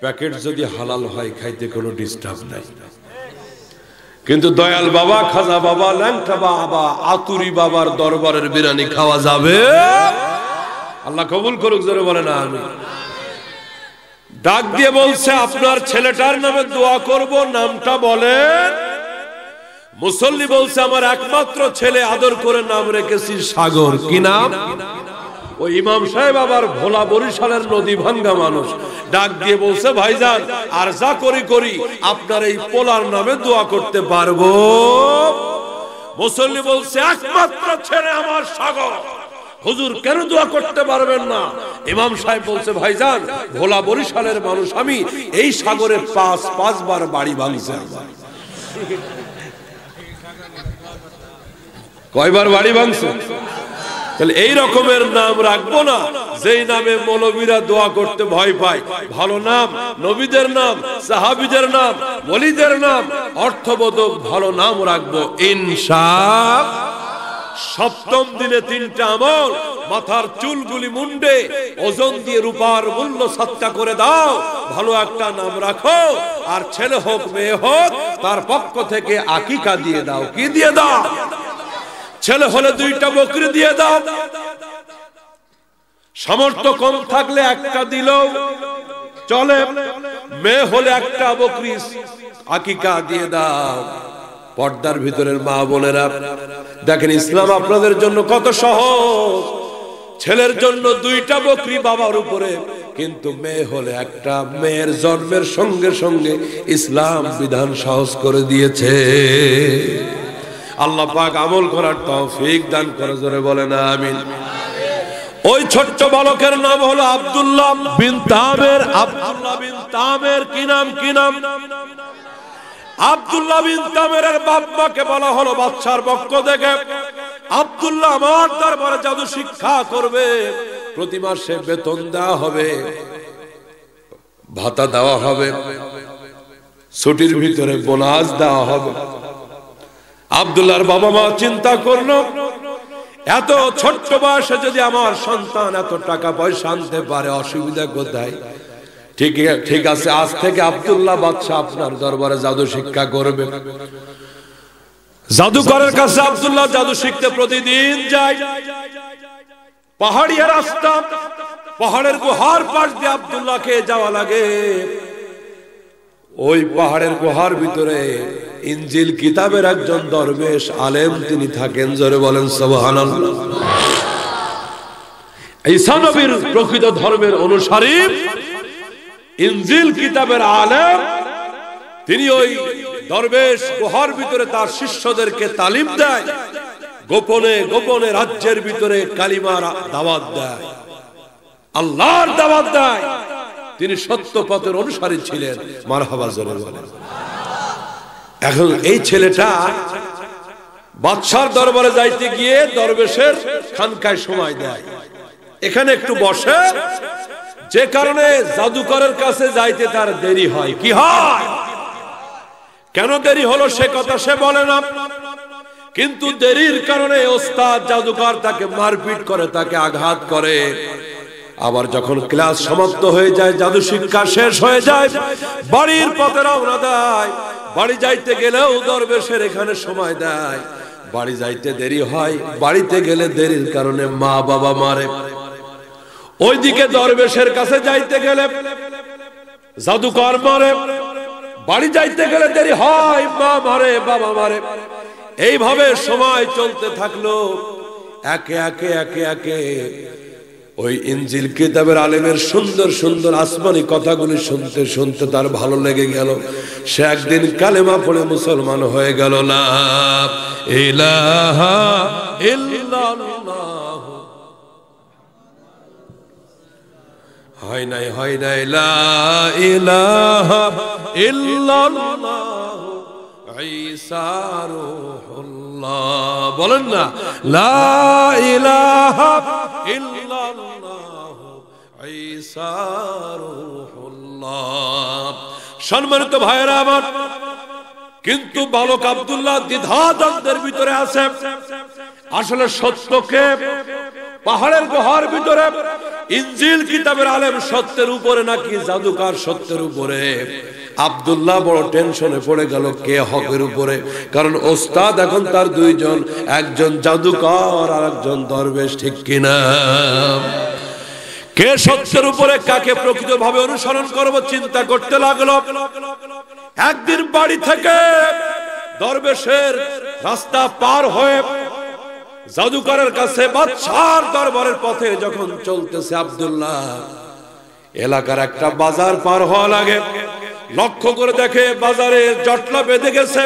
Packet যদি হালাল হয় খাইতে কোনো ডিস্টার্ব নাই। কিন্তু দয়াল বাবা, খাজা বাবা, ল্যাংটা বাবা, আতুরি বাবার দরবারের বিরিয়ানি খাওয়া যাবে? আল্লাহ কবুল করুক, জোরে বলেন আমিন। ডাক দিয়ে বলছে আপনার ছেলেটার নামে দোয়া করব, নামটা বলেন। মুসল্লি বলছে আমার একমাত্র ছেলে, আদর করে নাম রেখেছি সাগর। কি নাম? ওই ইমাম সাহেব আবার ভোলা বরিশালের নদী ভাঙ্গা মানুষ, ডাক দিয়ে বলছে ভাইজান আর যা করি আপনার এই পোলার নামে দোয়া করতে পারবো? মুসল্লি বলছে একমাত্র ছেলে আমার সাগর, হুজুর কেন দোয়া করতে পারবেন না? ইমাম সাহেব বলছে ভাইজান ভোলা বরিশালের মানুষ আমি, এই সাগরে পাঁচবার বাড়ি ভাঙছে। কয়বার বাড়ি ভাঙছে? তাহলে এই রকমের নাম রাখবো না যেই নামে মৌলবীরা দোয়া করতে ভয় পায়। ভালো নাম, নবীদের নাম, সাহাবীদের নাম, ওলিদের নাম, অর্থবোধক ভালো নাম রাখবো ইনশাআল্লাহ। সপ্তম দিনে 3টা আমল, মাথার চুলগুলি মুন্ডে ওজন দিয়ে রূপার মূল্য সৎকা করে দাও, ভালো একটা নাম রাখো, আর ছেলে হোক মেয়ে হোক তার পক্ষ থেকে আকিকা দিয়ে দাও। কি দিয়ে দাও? ছেলে হলে 2টা বকরি দিয়ে দাও, সামর্থ্য কম থাকলে 1টা দিলেও চলে, মেয়ে হলে 1টা বকরি আকিকা দিয়ে দাও। পর্দার ভিতরের মা বোনেরা দেখেন ইসলাম আপনাদের জন্য কত সহজ। ছেলের জন্য 2টা বকরি বাবার উপরে, কিন্তু মেয়ে হলে 1টা। মেয়ের জন্মের সঙ্গে সঙ্গে ইসলাম বিধান সহজ করে দিয়েছে। আল্লাহ পাক আমল করার তৌফিক দান করে, জোরে বলেন আমিন। ওই ছোট্ট বালকের নাম হলো আব্দুল্লাহ বিন তামের। আব্দুল্লাহ বিন তামের কি নাম? কি নাম? আব্দুল্লাহ বিন তামেরের বাপ মাকে বলা হলো বাদশার পক্ষ থেকে আব্দুল্লাহ আমার দরবারে জাদু শিক্ষা করবে, প্রতি মাসে বেতন দেওয়া হবে, ভাতা দেওয়া হবে, ছুটির ভিতরে বোনাস দেওয়া হবে। আব্দুল্লাহর বাবা মা চিন্তা করলো এত ছোট্ট বয়সে যদি আমার সন্তান এত টাকা পয়সা আনতে পারে, অসুবিধা কোথায়? ঠিক আছে, আজ থেকে আব্দুল্লাহ বাদশা আপনার দরবারে জাদু শিক্ষা করবে। জাদুকরের কাছে আব্দুল্লাহ জাদু শিখতে প্রতিদিন যায়। পাহাড়ি রাস্তা, পাহাড়ের গুহার পাশ দিয়ে আব্দুল্লাহকে যাওয়া লাগে। ওই পাহাড়ের গুহার ভিতরে ইনজিল কিতাবের একজন দরবেশ আলেম তিনি থাকেন, জোরে বলেন সুবহানাল্লাহ। ঈসা নবীর প্রকৃত ধর্মের অনুসারী, ইনজিল কিতাবের আলেম, তিনি ওই দরবেশ গুহার ভিতরে তার শিষ্যদেরকে তালিম দেয়, গোপনে গোপনে রাজ্যের ভিতরে কালিমার দাওয়াত দেয়, আল্লাহর দাওয়াত দেয়। তিনি সত্য পথের অনুসারী ছিলেন, মারহাবা জোরে বলেন। এখন এই ছেলেটা বাদশার দরবারে যাইতে গিয়ে দরবেশের খানকায় সময় দেয়, এখানে একটু বসে, যে কারণে জাদুকরের কাছে যাইতে তার দেরি হয়। কি হয়? কেন দেরি হলো সে কথা সে বলে না, কিন্তু দেরির কারণে ওস্তাদ জাদুকর তাকে মারপিট করে, তাকে আঘাত করে। আবার যখন ক্লাস সমাপ্ত হয়ে যায়, জাদু শিক্ষা শেষ হয়ে যায়, বাড়ির পথে রওনা দেয়। বাড়ি যাইতে গেলেও দরবেশের এখানে সময় দেয়, বাড়ি যাইতে দেরি হয়। বাড়িতে গেলে দেরির কারণে মা বাবা মারে। ওইদিকে দরবেশের কাছে যাইতে গেলে জাদুকর মারে, বাড়ি যাইতে গেলে দেরি হয়, মা মারে, বাবা মারে। এইভাবে সময় চলতে থাকলো। একে একে একে একে ওই ইনজিল কিতাবের আলেমের সুন্দর সুন্দর আসমানি কথাগুলি শুনতে শুনতে তার ভালো লেগে গেল। সে একদিন কালেমা পড়ে মুসলমান হয়ে গেল। লা ইলাহা ইল্লাল্লাহ। হয় নাই লা ইলাহা ইল্লাল্লাহ ঈসা রূহুল্লাহ। বলেন না, লা ইলাহা ইল্লাল্লাহ ঈসা রূহুল্লাহ। সম্মানিত ভাইরা আমার, কিন্তু বালক আব্দুল্লাহ দ্বিধাদ্বন্দ্বের ভিতরে আছে। আসলে সত্যকে পাহাড়ের গুহার ভিতরে ইনজিল কিতাবের আলেম সত্যের উপরে নাকি জাদুকার সত্যের উপরে। আব্দুল্লাহ বড় টেনশনে পড়ে গেল কে হকের উপরে, কারণ ওস্তাদ এখন তার দুইজন, একজন জাদুকর আর একজন দরবেশ, ঠিক কিনা? কে সত্যের উপরে, কাকে প্রকৃতভাবে অনুসরণ করব চিন্তা করতে লাগলো। একদিন বাড়ি থেকে দরবেশের রাস্তা পার হয়ে জাদুকরের কাছে বাদশার দরবারের পথে যখন চলতেছে আব্দুল্লাহ, এলাকার একটা বাজার পার হওয়া লাগে। লক্ষ্য করে দেখে বাজারে জটলা বেঁধে গেছে,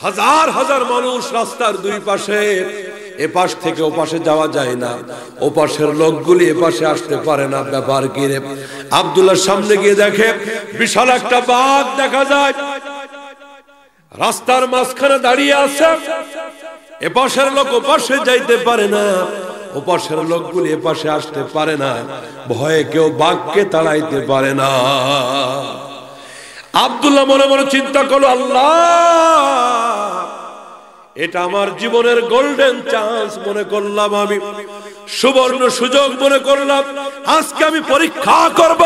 হাজার হাজার মানুষ রাস্তার দুই পাশে, এপাশ থেকে ওপাশে যাওয়া যায় না, ওপাশের লোকগুলি এপাশে আসতে পারে না। ব্যাপার কি রে? আব্দুল্লাহ সামনে গিয়ে দেখে বিশাল একটা বাঘ দেখা যায়, রাস্তার মাঝখানে দাঁড়িয়ে আছে। এপাশের লোক ওপাশে যাইতে পারে না, ওপাশের লোকগুলি এপাশে আসতে পারে না, ভয়ে কেউ বাঘকে তাড়াইতে পারে না। আব্দুল্লাহ মনে মনে চিন্তা করলো, আল্লাহ, এটা আমার জীবনের গোল্ডেন চান্স মনে করলাম, আমি সুবর্ণ সুযোগ মনে করলাম। আজকে আমি পরীক্ষা করব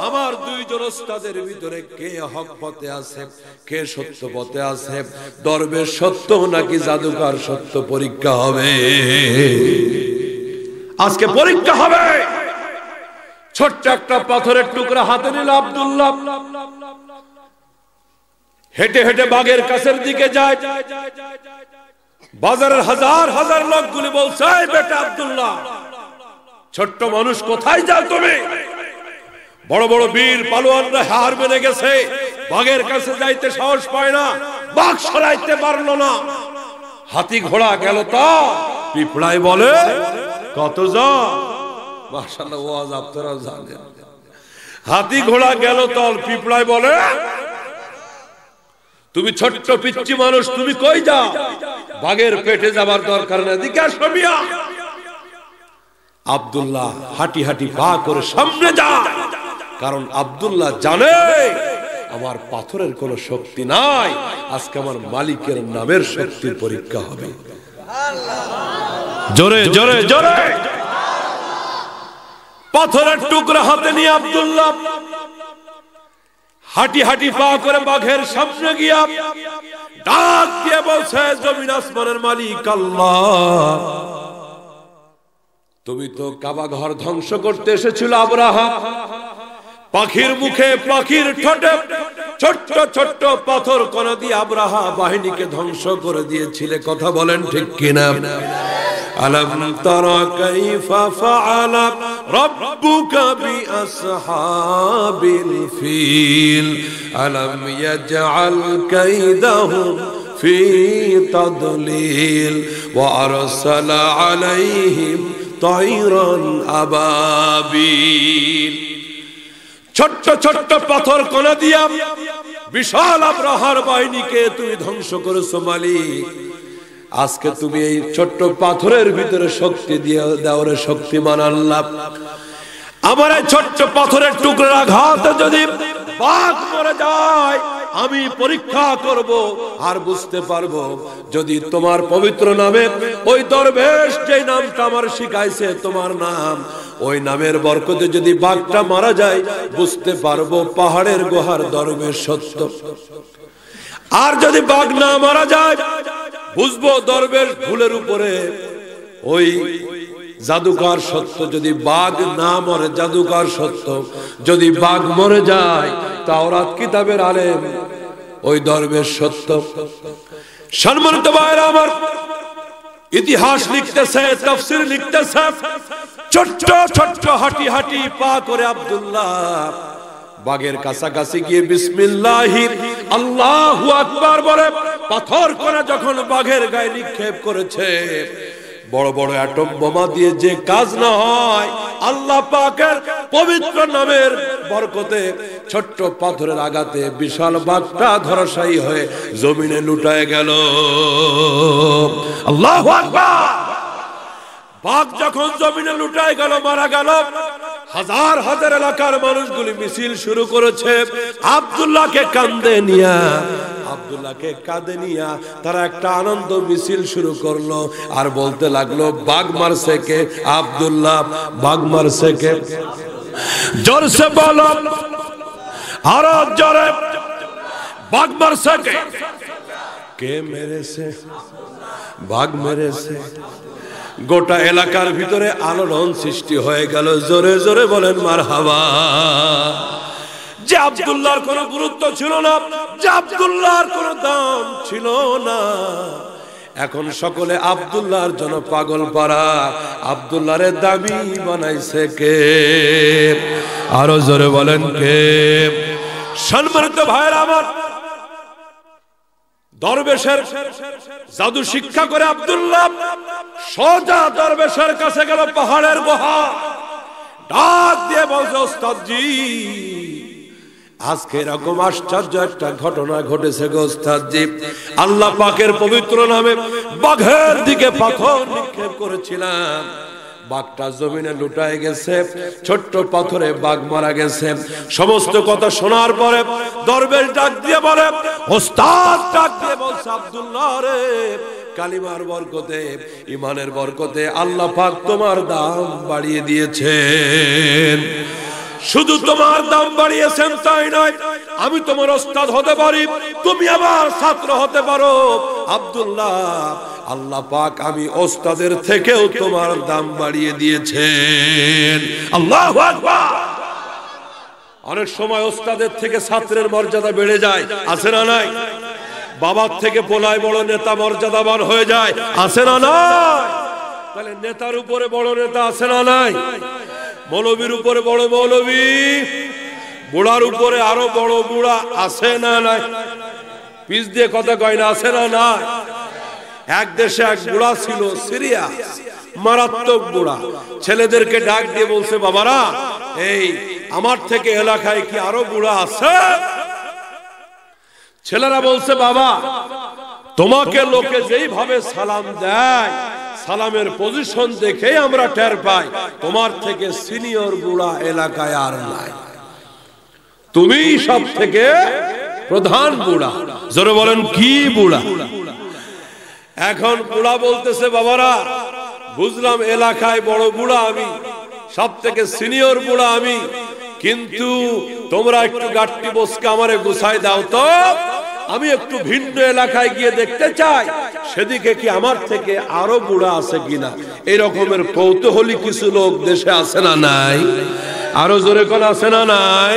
আমার দুইজন ওস্তাদের ভিতরে কে হক পথে আছে, কে সত্য পথে আছে, দরবেশ সত্য নাকি জাদুকর সত্য, পরীক্ষা হবে। আজকে পরীক্ষা হবে। ছোট্ট একটা পাথরের টুকরা হাতে নিল আব্দুল্লাহ, হেঁটে হেঁটে বাঘের কাছের দিকে যায়। বাজারের হাজার হাজার লোকগুলি বলছে, বেটা আব্দুল্লাহ, ছোট্ট মানুষ, কোথায় যাও তুমি? বড় বড় বীর পালোয়ানরা হার মেনে গেছে, বাঘের কাছে যাইতে সাহস পায় না, বাঘ সরাইতে পারলো না। হাতি ঘোড়া গেল তা, পিঁপড়ায় বলে কত যা। মাশাআল্লাহ, ওয়াজ আপনারা জানেন। হাতি ঘোড়া গেল তল, পিঁপড়ায় বলে তুমি ছোট্ট পিচ্চি মানুষ, তুমি কই যাও? বাঘের পেটে যাবার দরকার নেই, এদিকে আসো মিয়া। আব্দুল্লাহ হাঁটি হাঁটি পা করে সামনে যায়, কারণ আব্দুল্লাহ জানে আমার পাথরের কোনো শক্তি নাই, আজকে আমার মালিকের নামের শক্তির পরীক্ষা হবে। জোরে জোরে জোরে। পাথরের টুকরা হাতে নিয়ে আব্দুল্লাহ হাঁটি হাঁটি পা করে বাঘের সামনে গিয়া ডাক দিয়ে বলছে, জমিন আসমানের মালিক আল্লাহ, তুমি তো কাবা ঘর ধ্বংস করতে এসেছিল আবরাহা, পাখির মুখে পাখির ঠোঁটে ছোট্ট ছোট্ট পাথর কণা দিয়ে আবরাহা বাহিনীকে ধ্বংস করে দিয়েছিলে, কথা বলেন ঠিক কিনা? আলাম তারা কাইফা ফাআলা রাব্বুকা বিআসহাবিল ফিল আলাম ইয়াজআল কাইদাহুম ফি তাদলিল ওয়া আরসালা আলাইহিম তায়রান আবাবিল। ছোট্ট ছোট্ট পাথর কণা দিয়া বিশাল আবরাহার বাহিনীকে তুমি ধ্বংস করেছো মালিক, আজকে তুমি এই ছোট্ট পাথরের ভিতরে শক্তি দিয়ে দাও রে শক্তিমান আল্লাহ। আমার এই ছোট্ট পাথরের টুকরার আঘাতে যদি বাঘ মরে যায়, আমি পরীক্ষা করব আর বুঝতে পারবো যদি তোমার পবিত্র নামে ওই দরবেশ যে নামটা আমার শিখাইছে তোমার নাম, ওই নামের বরকতে যদি বাঘটা মারা যায়, বুঝতে পারবো পাহাড়ের গুহার দরবেশ সত্য। আর যদি বাঘ না মারা যায়, বুঝবো দরবেশ ভুলের উপরে, ওই জাদুকর সত্য। যদি বাঘ না মরে, জাদুকর সত্য। যদি বাঘ মরে যায়, তাওরাত কিতাবের আলেম, ওই দরবেশ সত্য। সম্মানিত ভাইরা আমার, ইতিহাস লিখতেছে, তাফসীর লিখতেছে, ছোট্ট ছোট্ট হাঁটি হাঁটি পা করে আব্দুল্লাহ বাঘের কাছাকাছি গিয়ে বিসমিল্লাহি আল্লাহু আকবার বলে পাথর করে যখন বাঘের গায়ে নিক্ষেপ করেছে, বড় বড় অ্যাটম বোমা দিয়ে যে কাজ না হয়, আল্লাহ পাকের পবিত্র নামের বরকতে ছোট্ট পাথরের আঘাতে বিশাল বাঘটা ধরাশায়ী হয়ে জমিনে লুটায় গেল। আল্লাহু আকবার। বাঘ যখন জমিনে লুটায় গেল, মারা গেল, হাজার হাজার এলাকার মানুষগুলি মিছিল শুরু করেছে আব্দুল্লাহকে কান্দে নিয়া। আব্দুল্লাহকে কাঁধে নিয়া তারা একটা আনন্দ মিছিল শুরু করলো আর বলতে লাগলো বাঘ মারছে কে? আব্দুল্লাহ। বাঘ মারছে কে? জোরসে বলো, আরো জোরে। বাঘ মারছে কে? কে মেরেছে? বাঘ মেরেছে। গোটা এলাকার ভিতরে আলোড়ন সৃষ্টি হয়ে গেল। জোরে জোরে বলেন মারহাবা। যে আব্দুল্লাহর কোনো গুরুত্ব ছিল না, যে আব্দুল্লাহর কোনো দাম ছিল না, এখন সকলে আব্দুল্লাহর জন্য পাগল পারা। আব্দুল্লাহর দাবি বানাইছে কে? আরো জোরে বলেন কে? সম্মানিত ভাইরা আমার, দরবেশের জাদু শিক্ষা করে আব্দুল্লাহ সোজা দরবেশের কাছে গেল, পাহাড়ের গুহা। ডাক দিয়ে বলছে, ওস্তাদজি আজকে এরকম আশ্চর্য একটা ঘটনা ঘটেছে গো ওস্তাদজি। আল্লাহ পাকের পবিত্র নামে বাঘের দিকে পাথর নিক্ষেপ করেছিলাম, বাঘটা জমিনে লুটায় গেছে, ছোট্ট পাথরে বাঘ মারা গেছে। সমস্ত কথা শোনার পরে দরবেশ ডাক দিয়ে বলে, ওস্তাদ ডাক দিয়ে বলছে, আব্দুল্লাহ রে, কালিমার বরকতে, ইমানের বরকতে আল্লাহ পাক তোমার দাম বাড়িয়ে দিয়েছেন। শুধু তোমার দাম বাড়িয়েছেন তাই নয়, আমি তোমার ওস্তাদ হতে পারি, তুমি আমার ছাত্র হতে পারো। আব্দুল্লাহ, আল্লাহ পাক আমি ওস্তাদের থেকেও তোমার দাম বাড়িয়ে দিয়েছেন। আল্লাহু আকবার। অনেক সময় ওস্তাদের থেকে ছাত্রের মর্যাদা বেড়ে যায়, আছে না নাই? বাবার থেকে পোলায় বড় নেতা মর্যাদাবান হয়ে যায়, আছে না নাই? তাহলে নেতার উপরে বড় নেতা আছে না নাই? মৌলবীর উপরে বড় মৌলবী, বুড়ার উপরে আরো বড় বুড়া আছে না নাই? পিছ দিয়ে কথা কয় না, আছে না নাই? এক দেশে এক বুড়া ছিল, সিরিয়াস মারাত্মক বুড়া। ছেলেদেরকে ডাক দিয়ে বলছে, বাবারা, এই আমার থেকে এলাকায় কি আরো বুড়া আছে? ছেলেরা বলছে, বাবা তোমাকে লোকে যেইভাবে সালাম দেয়, সালামের পজিশন দেখে আমরা টের পাই তোমার থেকে সিনিয়র বুড়া এলাকায় আর নাই, তুমি সব থেকে প্রধান বুড়া। জোরে বলেন কি বুড়া? এখন বুড়া বলতেছে, বাবারা বুঝলাম এলাকায় বড় বুড়া আমি, সব থেকে সিনিয়র বুড়া আমি, কিন্তু তোমরা একটু গাট্টি বসকে আমারে গুছাই দাও তো, আমি একটু ভিন্ন এলাকায় গিয়ে দেখতে চাই সেদিকে কি আমার থেকে আরো বুড়া আছে কিনা। এই রকমের কৌতূহলী কিছু লোক দেশে আছে না নাই? আরো জোরে কোন আছে না নাই?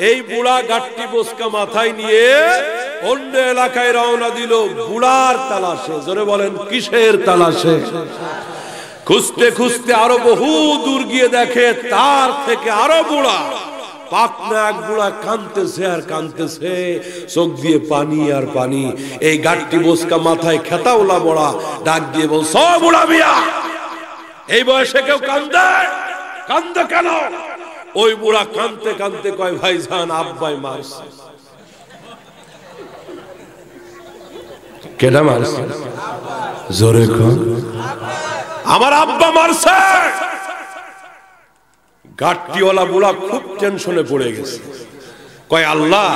এই বুড়া গাট্টি বসকা মাথায় নিয়ে অন্য এলাকায় রওনা দিল বুড়ার তালাশে। জোরে বলেন কিসের তালাশে? খুঁজতে খুঁজতে আরো বহু দূর গিয়ে দেখে তার থেকে আরো বুড়া। পাকনা এক বুড়া কাঁদতেছে আর কাঁদতেছে, চোখ দিয়ে পানি আর পানি। এই গাট্টি বসকা মাথায় খেতাওলা বড়া ডাক দিয়ে বলছে, ও বুড়া মিয়া, এই বয়সে কেউ কান্দে? কান্দে কেন? ওই বুড়া কাঁদতে কাঁদতে কয়, ভাইজান আব্বাই মারছে। কেডা মারছে? জোরে কর। আমার আব্বা মারছে। গাট্টিওয়ালা বুড়া খুব টেনশনে পড়ে গেছে, কয় আল্লাহ,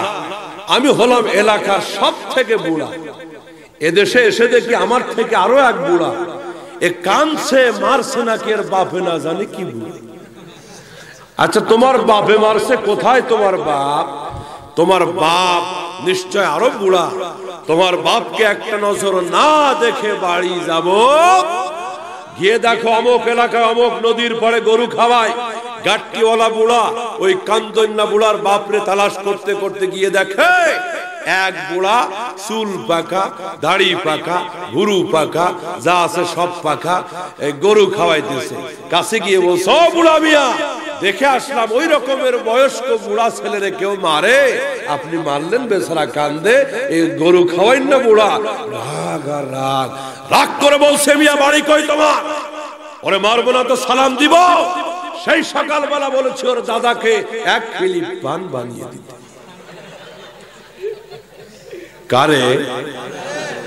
আমি হলাম এলাকার সব থেকে বুড়া, এদেশে এসে দেখি আমার থেকে আরো এক বুড়া, এ কানছে মারছে নাকি এর বাপে না জানে কি বুড়া। আচ্ছা তোমার বাপে মারছে, কোথায় তোমার বাপ? তোমার বাপ নিশ্চয় আরো বুড়া, তোমার বাপকে একটা নজর না দেখে বাড়ি যাব, গিয়ে দেখো অমুক এলাকায় অমুক নদীর পরে গরু খাওয়ায় গাট্টিওয়ালা বুড়া। ওই কান্দন্না বুড়ার বাপরে তালাশ করতে করতে গিয়ে দেখে এক বুড়া, চুল পাকা, দাড়ি পাকা, ভুরু পাকা, যা আছে সব পাকা, গরু খাওয়াইতেছে। কাছে গিয়ে বলছে, ও বুড়া মিয়া, দেখে আসলাম ওই রকমের বয়স্ক বুড়া ছেলেরে কেউ মারে, আপনি মারলেন, বেচারা কান্দে, এই গরু খাওয়াইন না বুড়া। রাগ আর রাগ, রাগ করে বলছে, মিয়া বাড়ি কই তোমার? ওরে মারবো না তো সালাম দিব। সেই সকালবেলা বলেছে ওর দাদাকে এক ফিলিপ পান বানিয়ে দিতে। কারে?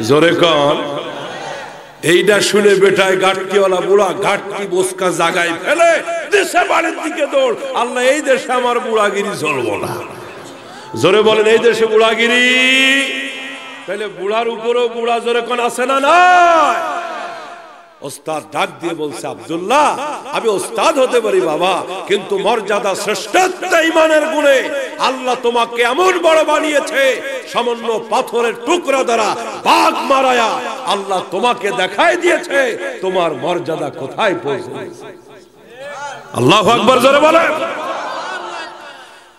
জোরে কর। এইটা শুনে বেটায় গাট্টিওয়ালা বুড়া গাট্টি বসকা জাগায় ফেলে দেশে বাড়ির দিকে দৌড়। আল্লাহ, এই দেশে আমার বুড়াগিরি চলবো না। জোরে বলেন, এই দেশে বুড়াগিরি ছেলে বুড়ার উপরেও বুড়া জোরে কোন আছে না নাই? ওস্তাদ ডাক দিয়ে বলছে, আব্দুল্লাহ আমি ওস্তাদ হতে পারি বাবা, কিন্তু মর্যাদা শ্রেষ্ঠত্ব ঈমানের গুণে আল্লাহ তোমাকে এমন বড় বানিয়েছে, সামান্য পাথরের টুকরা দ্বারা বাঘ মারায়া আল্লাহ তোমাকে দেখাই দিয়েছে তোমার মর্যাদা কোথায় পৌঁছেছে। আল্লাহু আকবার জোরে বলেন।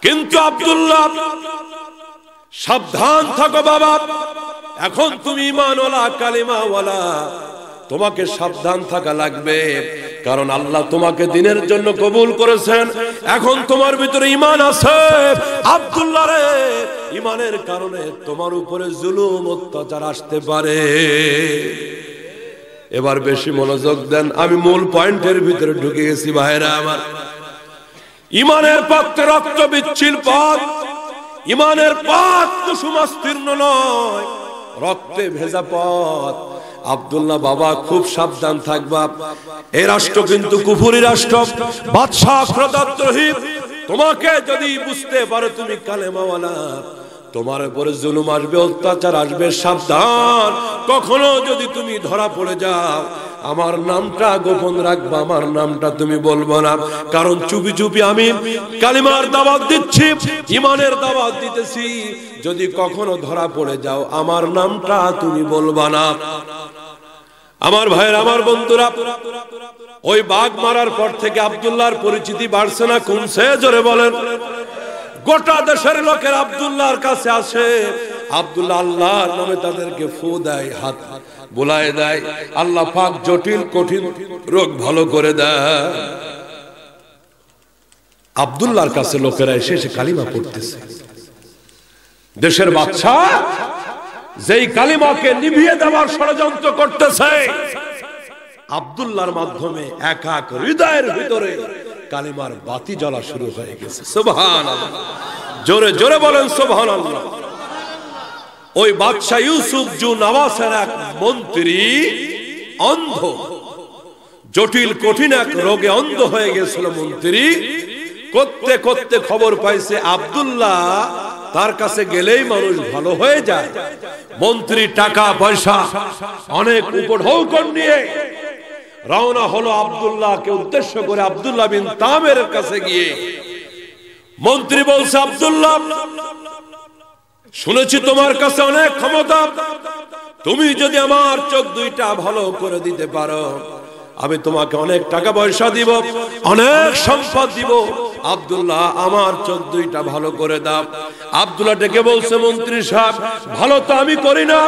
কিন্তু আব্দুল্লাহ সাবধান থাকো বাবা, এখন তুমি ঈমানওয়ালা কালিমাওয়ালা, তোমাকে সাবধান থাকা লাগবে, কারণ আল্লাহ তোমাকে দ্বীনের জন্য কবুল করেছেন। এখন তোমার ভিতরে ঈমান আছে আব্দুল্লাহ রে, ঈমানের কারণে তোমার উপরে জুলুম অত্যাচার আসতে পারে। এবার বেশি মনোযোগ দেন, আমি মূল পয়েন্টের ভিতরে ঢুকে গেছি ভাইরা আমার। ঈমানের পথে রক্ত বিচ্ছিল পথ, ঈমানের পথ কুসুমাস্তীর্ণ নয়, রক্তে ভেজা পথ। আব্দুল্লাহ বাবা খুব সাবধান থাকবা, এই রাষ্ট্র কিন্তু কুফরি রাষ্ট্র, বাদশাহ প্রদত্তহী। তোমাকে যদি বুঝতে পারো তুমি কালেমাওয়ালা, তোমার উপরে জুলুম আসবে, অত্যাচার আসবে, সাবধান। কখনো যদি তুমি ধরা পড়ে যাও, আমার নামটা গোপন রাখবা, আমার নামটা তুমি বলবো না, কারণ চুপি চুপি আমি কালিমার দাওয়াত দিচ্ছি, ঈমানের দাওয়াত দিতেছি। যদি কখনো ধরা পড়ে যাও, আমার নামটা তুমি বলবা না। আমার ভাইয়ের, আমার বন্ধুরা, ওই বাঘ মারার পর থেকে আব্দুল্লাহর পরিচিতি বাড়ছে না কমছে? জোরে বলেন। গোটা দেশের লোকের আব্দুল্লাহর কাছে আসে, আব্দুল্লাহ আল্লাহর নামে তাদেরকে ফু দেয়, হাত বুলায় দেয়, আল্লাহ পাক জটিল কঠিন রোগ ভালো করে দেয়। আব্দুল্লাহর কাছে লোকেরা এসে এসে কালিমা পড়তেছে। দেশের বাদশা যেই কালিমাকে নিভিয়ে দেওয়ার ষড়যন্ত্র করতেছে, আব্দুল্লাহর মাধ্যমে এক এক হৃদয়ের ভিতরে কালিমার বাতি জ্বলা শুরু হয়ে গেছে। সুবহানাল্লাহ, জোরে জোরে বলেন সুবহানাল্লাহ। ওই বাদশা ইউসুফ জু নওয়াসের এক মন্ত্রী অন্ধ, জটিল কঠিন এক রোগে অন্ধ হয়ে গেছিল মন্ত্রী। করতে করতে খবর পাইছে আব্দুল্লাহ তার কাছে গেলেই মানুষ ভালো হয়ে যায়। মন্ত্রী টাকা পয়সা অনেক উপঢৌকন নিয়ে রওনা হলো আব্দুল্লাহকে উদ্দেশ্য করে। আব্দুল্লাহ বিন তামের কাছে গিয়ে মন্ত্রী বলছে, আব্দুল্লাহ শুনেছি তোমার কাছে অনেক ক্ষমতা, তুমি যদি আমার চোখ দুইটা ভালো করে দিতে পারো, আমি তোমাকে অনেক টাকা পয়সা দিব, অনেক সম্পদ দিব। আব্দুল্লাহ আমার চোখ দুইটা ভালো করে দাও। আব্দুল্লাহ ডেকে বলছে, মন্ত্রী সাহেব ভালো তো আমি করি না,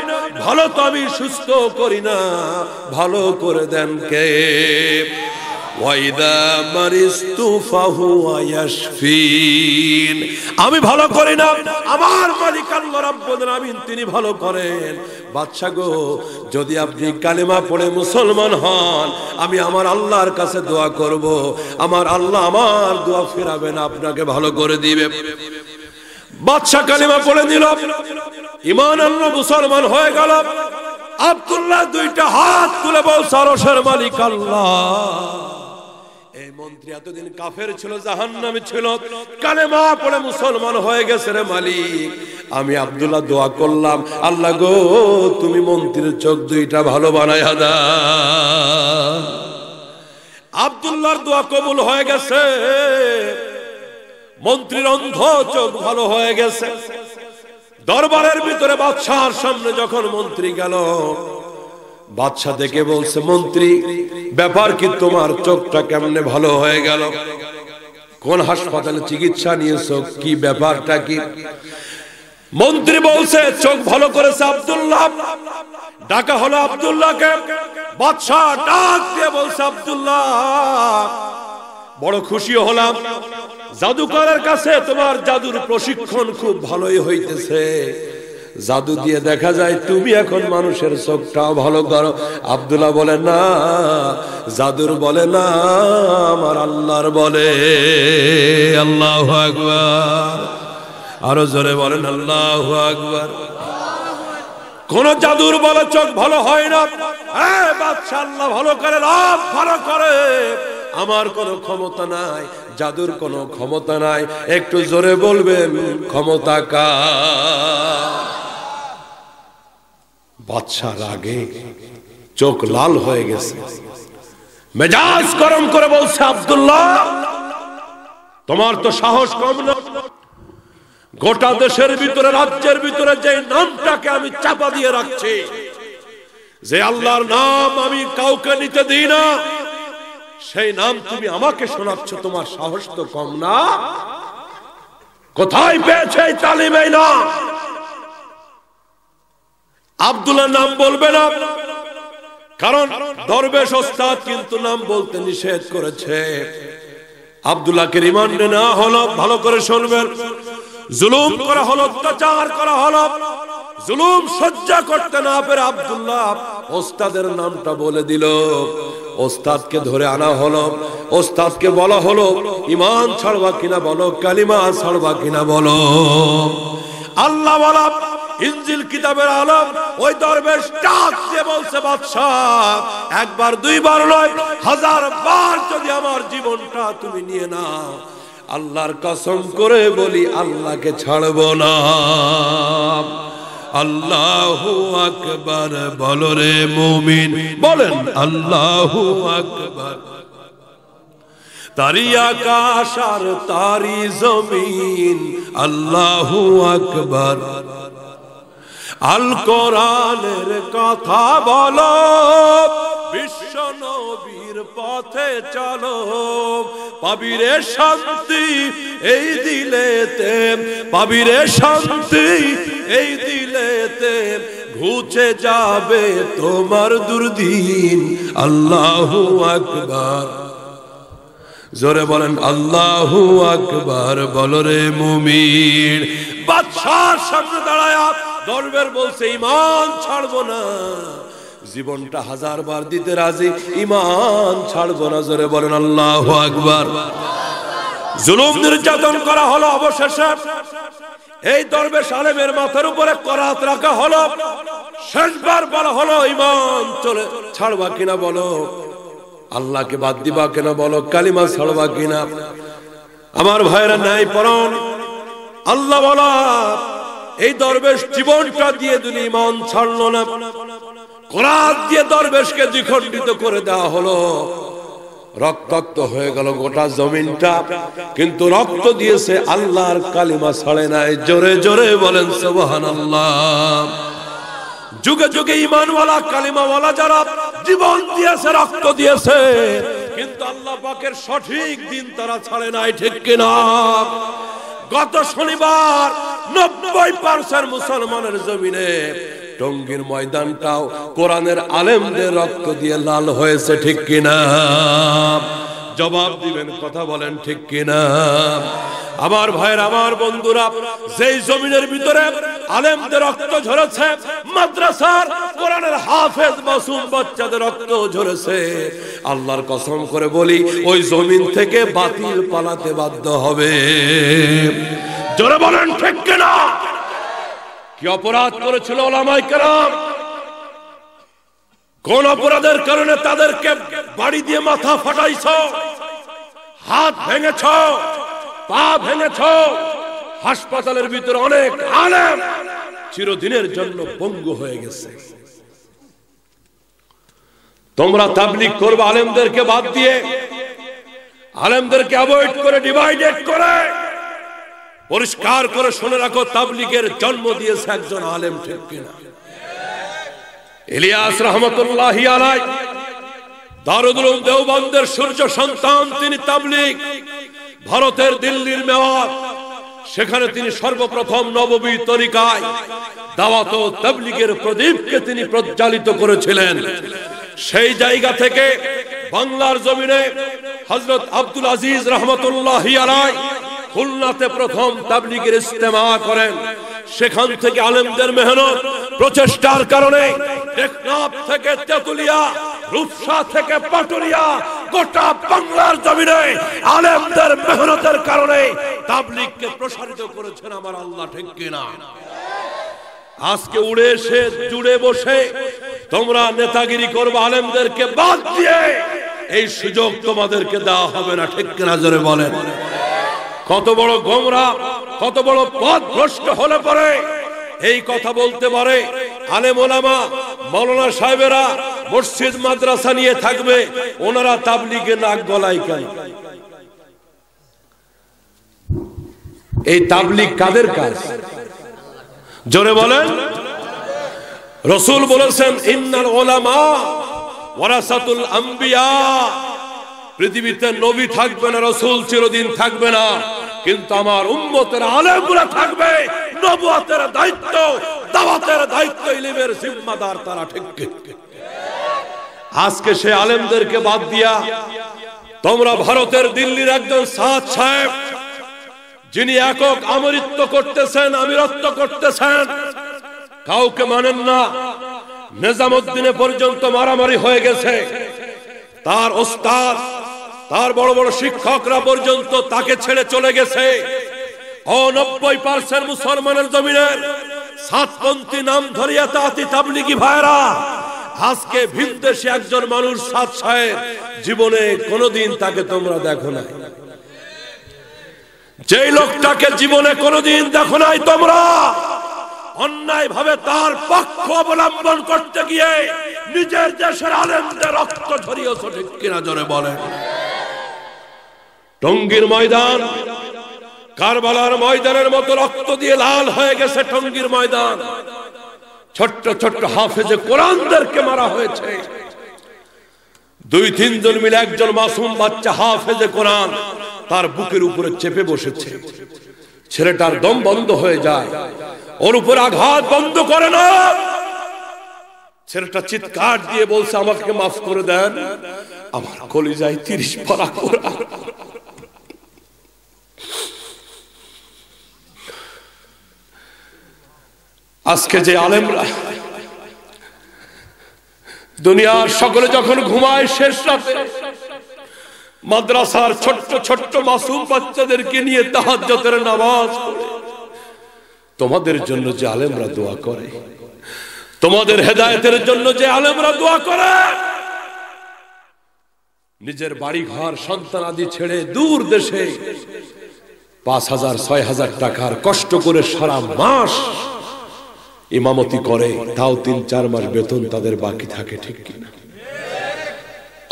ভালো তো আমি সুস্থ করি না, ভালো করে দেন কে? ওয়াইদা মারিস্তু ফাহুয়া ইয়াশফিন, আমি ভালো করি না, আমার মালিক আল্লাহ রাব্বুল আলামিন তিনি ভালো করেন। বাদশা গো, যদি আপনি কালেমা পড়ে মুসলমান হন, আমি আমার আল্লাহর কাছে দোয়া করব, আমার আল্লাহ আমার দোয়া ফিরাবেন, আপনাকে ভালো করে দিবে। বাদশা কালেমা পড়ে নিল, ঈমান আনলো, মুসলমান হয়ে গেল। আব্দুল্লাহ দুইটা হাত তুলে বলছে, আরশের মালিক আল্লাহ। এই মন্ত্রী এতদিন কাফের ছিল, জাহান্নামী ছিল, কালেমা পড়ে মুসলমান হয়ে গেছে রে মালিক। আমি আব্দুল্লাহ দোয়া করলাম, আল্লাহ গো তুমি মন্ত্রীর চোখ দুইটা ভালো বানায়া দাও। আব্দুল্লাহর দোয়া কবুল হয়ে গেছে, মন্ত্রীর অন্ধ চোখ ভালো হয়ে গেছে। দরবারের ভিতরে বাদশার সামনে যখন মন্ত্রী গেল, বাদশা দেখে বলছে, মন্ত্রী ব্যাপার কি, তোমার চোখটা কেমনে ভালো হয়ে গেল? কোন হাসপাতালে চিকিৎসা নিয়েছো, কি ব্যাপারটা কি? মন্ত্রী বলছে, চোখ ভালো করেছে আব্দুল্লাহ। ডাকা হলো আব্দুল্লাহকে, বাদশা ডাক দিয়ে বলছে, আব্দুল্লাহ বড় খুশি হলাম, জাদুকরের কাছে তোমার জাদুর প্রশিক্ষণ খুব ভালোই হইতেছে, জাদু দিয়ে দেখা যায় তুমি এখন মানুষের চোখটাও ভালো করো। আব্দুল্লাহ বলে, না জাদুর বলে না, আমার আল্লাহর বলে। আল্লাহু আকবার, আরো জোরে বলেন আল্লাহু আকবার। কোন জাদুর বলে চোখ ভালো হয় না। হ্যাঁ বাদশা আল্লাহ ভালো করে, রব ভালো করে, আমার কোনো ক্ষমতা নাই, জাদুর কোনো ক্ষমতা নাই। একটু জোরে বলবেন ক্ষমতা কার? বাদশা রাগে চোখ লাল হয়ে গেছে, মেজাজ গরম করে বলছে, আব্দুল্লাহ তোমার তো সাহস কম না। গোটা দেশের ভিতরে, রাজ্যের ভিতরে যে নামটাকে আমি চাপা দিয়ে রাখছি, যে আল্লাহর নাম আমি কাউকে নিতে দিই না, সেই নাম তুমি আমাকে শোনাচ্ছ, তোমার সাহস তো কম না? কোথায় পেয়েছে এই তালিম এই নাম? আব্দুল্লাহ নাম বলবে না, কারণ দরবেশ ওস্তাদ কিন্তু নাম বলতে নিষেধ করেছে। আব্দুল্লাহকে রিমান্ডে নেওয়া হলো, ভালো করে শুনবেন। জুলুম করা হলো, অত্যাচার করা হলো, জুলুম সহ্য করতে না পেরে আব্দুল্লাহ ওস্তাদের নামটা বলে দিল। ওস্তাদকে ধরে আনা হলো, ওস্তাদকে বলা হলো, ঈমান ছাড়বা কিনা বলো, কালিমা ছাড়বা কিনা বলো। আল্লাহ বলা ইনজিল কিতাবের আলম ওই দরবেশ ডাক দিয়ে বলছে, বাদশাহ একবার দুইবার নয়, 1000 বার যদি আমার জীবনটা তুমি নিয়ে নাও, আল্লাহর কসম করে বলি আল্লাহকে ছাড়বো না। আল্লাহু আকবার বলো রে মুমিন, বলেন আল্লাহু আকবার। তারি আকাশ আর তারি জমিন, আল্লাহু আকবার। আল কোরআনের কথা বলো, বিশ্ব নবীর পথে চলো, পাবিরে শান্তি এই দিলেতে, পাবিরে শান্তি এই দিলেতে, ঘুচে যাবে তোমার দুর্দিন। আল্লাহু আকবার, জোরে বলেন আল্লাহু আকবার বলো রে মুমিন। বাদশার সামনে দাঁড়ায়া দরবেশ বলছে, ঈমান ছাড়বো না, জীবনটা 1000 বার দিতে রাজি, ঈমান ছাড়বো না। জোরে বলেন আল্লাহু আকবার। জুলুম নির্যাতন করা হলো, অবশেষে এই দরবেশ আলেমের মাথার উপরে করাত রাখা হলো। শেষবার বলা হলো, ঈমান চলে ছাড়বা কিনা বলো, আল্লাহকে বাদ দিবা কিনা বলো, কালিমা ছাড়বা কিনা। আমার ভাইরা নাই পরন, আল্লাহ বলা এই দরবেশ জীবনটা দিয়ে দিল, ঈমান ছাড়লো না। করাত দিয়ে দরবেশকে দ্বিখণ্ডিত করে দেওয়া হলো, রক্তাক্ত হয়ে গেল গোটা জমিনটা, কিন্তু রক্ত দিয়েছে, আল্লাহর কালিমা ছাড়ে নাই। জোরে জোরে বলেন সুবহানাল্লাহ। যুগে যুগে ঈমানওয়ালা কালিমাওয়ালা যারা জীবন দিয়েছে, রক্ত দিয়েছে, কিন্তু আল্লাহ পাকের সঠিক দিন তারা ছাড়ে নাই, ঠিক কিনা? গত শনিবার 90% মুসলমানের জমিনে টঙ্গীর ময়দানটাও কোরআনের আলেমদের রক্ত দিয়ে লাল হয়েছে, ঠিক কিনা? জবাব দিবেন, কথা বলেন ঠিক কিনা? আমার ভাইয়ের, আমার বন্ধুরা, যেই জমিনের ভিতরে আলেমদের রক্ত ঝরেছে, মাদ্রাসার কোরআনের হাফেজ মাসুম বাচ্চাদের রক্ত ঝরেছে, আল্লাহর কসম করে বলি ওই জমিন থেকে বাতিল পালাতে বাধ্য হবে। জোরে বলেন ঠিক কিনা? কি অপরাধ করেছিল ওলামায়ে কেরাম? কোন অপরাধের কারণে তাদেরকে বাড়ি দিয়ে মাথা ফাটাইছ, হাত ভেঙেছ, পা ভেঙেছ? হাসপাতালের ভিতরে অনেক আলেম চিরদিনের জন্য পঙ্গু হয়ে গেছে। তোমরা তাবলীগ করবে আলেমদেরকে বাদ দিয়ে, আলেমদেরকে অ্যাভয়েড করে, ডিভাইডেড করে। পরিষ্কার করে শুনে রাখো, তাবলীগের জন্ম দিয়েছে একজন আলেম, ঠিক কিনা? ইলিয়াস রহমতুল্লাহি আলাইহি দারুল উলুম দেওবন্দের সূর্য সন্তান, তিনি তাবলীগ। ভারতের দিল্লির মেয়র, সেখানে তিনি সর্বপ্রথম নববী তরিকায় দাওয়াত ও তাবলীগের প্রদীপকে তিনি প্রজ্বালিত করেছিলেন। সেই জায়গা থেকে বাংলার জমিনে হযরত আব্দুল আজিজ রহমতুল্লাহি আলাইহি খুলনাতে প্রথম তাবলীগের ইজতেমা করেন। সেখান থেকে আলেমদের মেহনত, প্রচেষ্টার কারণে টেকনাফ থেকে তেতুলিয়া, রূপসা থেকে পাটুরিয়া, গোটা বাংলার জমিনে আলেমদের মেহনতের কারণে তাবলীগকে প্রসারিত করেছেন আমার আল্লাহ, ঠিক কিনা? আজকে উড়ে এসে জুড়ে বসে তোমরা নেতাগিরি করবে আলেমদেরকে বাদ দিয়ে, এই সুযোগ তোমাদেরকে দেওয়া হবে না, ঠিক কিনা? জোরে বলেন। কত বড় গোমরা, কত বড় পথভ্রষ্ট হলে পরে এই কথা বলতে পারে, আলেম ওলামা মাওলানা সাহেবেরা মসজিদ মাদ্রাসা নিয়ে থাকবে, ওনারা তাবলীগে নাক গলায় কেন? এই তাবলীগ কাদের কাজ? জোরে বলেন। রাসূল বলেছেন ইন্নাল উলামা ওয়ারাসাতুল আম্বিয়া, পৃথিবীতে নবী থাকবে না, রাসূল চিরদিন থাকবে না, কিন্তু আমার উম্মতের আলেমরা থাকবে। নবুয়তের দায়িত্ব, দাওয়াতের দায়িত্ব, ইলমের জিম্মাদার তারা। ঠিক আজকে সে আলেমদেরকে বাদ দিয়া তোমরা ভারতের দিল্লির একজন সাদ সাহেব, যিনি একক আমরিত্ব করতেছেন, আমিরত্ব করতেছেন, কাউকে মানেন না। নিজামউদ্দিনে পর্যন্ত মারামারি হয়ে গেছে, তার ওস্তাদ, তার বড় বড় শিক্ষকরা পর্যন্ত তাকে ছেড়ে চলে গেছে। 90% মুসলমানের জমিনের সাতপন্থী নাম ধরিয়া তাতি তাবলীগী ভাইরা আজকে ভিনদেশে একজন মানুষ সাদ সাহেব, জীবনে কোনোদিন তাকে তোমরা দেখো না। যেই লোকটাকে জীবনে কোনোদিন দেখো নাই তোমরা, অন্যায় ভাবে তার পক্ষ অবলম্বন করতে গিয়ে নিজের দেশের আলেমদের রক্ত ঝরিয়েছ। ঠিক কিনা জোরে বলেন। টঙ্গীর ময়দান কারবালার ময়দানের মতো রক্ত দিয়ে লাল হয়ে গেছে। টঙ্গীর ময়দান ছোট্ট ছোট্ট হাফেজে কোরআনদেরকে মারা হয়েছে। 2-3 জন মিলে একজন মাসুম বাচ্চা হাফেজে কোরআন তার বুকের উপরে চেপে বসেছে। ছেলেটার দম বন্ধ হয়ে যায়, ওর উপর আঘাত বন্ধ করে না। ছেলেটা চিৎকার দিয়ে বলছে আমাকে মাফ করে দেন, আমার কলিজায় 30 পারা কোরআন। আজকে যে আলেমরা দুনিয়ার সকলে যখন ঘুমায়, শেষ রাতে মাদ্রাসার ছোট্ট ছোট্ট মাসুম বাচ্চাদেরকে নিয়ে তাহাজ্জুদের নামাজ পড়ে, তোমাদের জন্য যে আলেমরা দোয়া করে, তোমাদের হেদায়েতের জন্য যে আলেমরা দোয়া করে, নিজের বাড়ি ঘর সন্তান আদি ছেড়ে দূর দেশে 5,000-6,000 টাকার কষ্ট করে সারা মাস ইমামতি করে, তাও 3-4 মাস বেতন তাদের বাকি থাকে। ঠিক কিনা?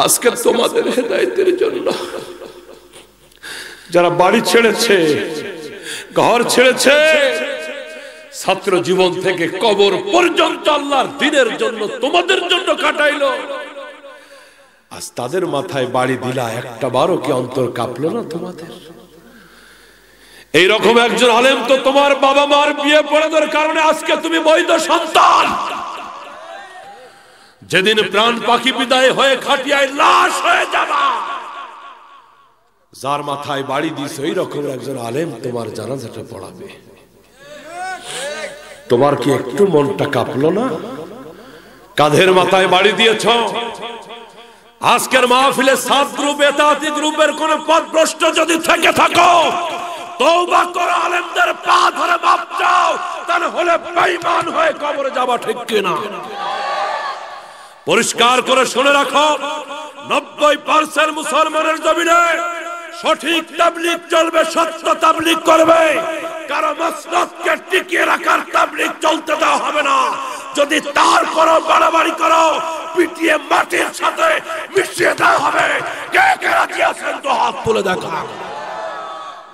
আজকে তোমাদের হেদায়েতের জন্য যারা বাড়ি ছেড়েছে, ঘর ছেড়েছে, ছাত্র জীবন থেকে কবর পর্যন্ত আল্লাহর দ্বীনের জন্য তোমাদের জন্য কাটাইলো, আজ তাদের মাথায় বাড়ি দিলা, একটা বারও কি অন্তর কাঁপলো না তোমাদের? এইরকম একজন আলেম তো তোমার বাবা মার বিয়ে পড়ানোর কারণে আজকে তুমি বৈধ সন্তান। যেদিন প্রাণ পাখি বিদায় হয়ে খাটিয়ায় লাশ হয়ে যাবা, যার মাথায় বাড়ি দিছে ওই রকম একজন আলেম তোমার জানাজাটা পড়াবে, তোমার কি একটু মনটা কাঁপলো না? কাঁধের মাথায় বাড়ি দিয়েছ। আজকের মাহফিলে 7 গ্রুপ এতাতি গ্রুপের কোন পথভ্রষ্ট যদি থেকে থাকো, তওবা করো, আলেমদের পা ধরে মাপ চাও, তাহলে হলে বেঈমান হয়ে কবরে যাবা। ঠিক কিনা? পরিষ্কার করে শুনে রাখো, 90% মুসলমানের জমিনে সঠিক তাবলীগ চলবে, সত্য তাবলীগ করবে। কারো মাসলাককে টিকিয়ে রাখার তাবলীগ চলতে দেওয়া হবে না। যদি তার করো, বাড়াবাড়ি করো, পিটিয়ে মাটির সাথে মিশিয়ে দেওয়া হবে। কে কে রাজি আছেন তো হাত তুলে দেখা।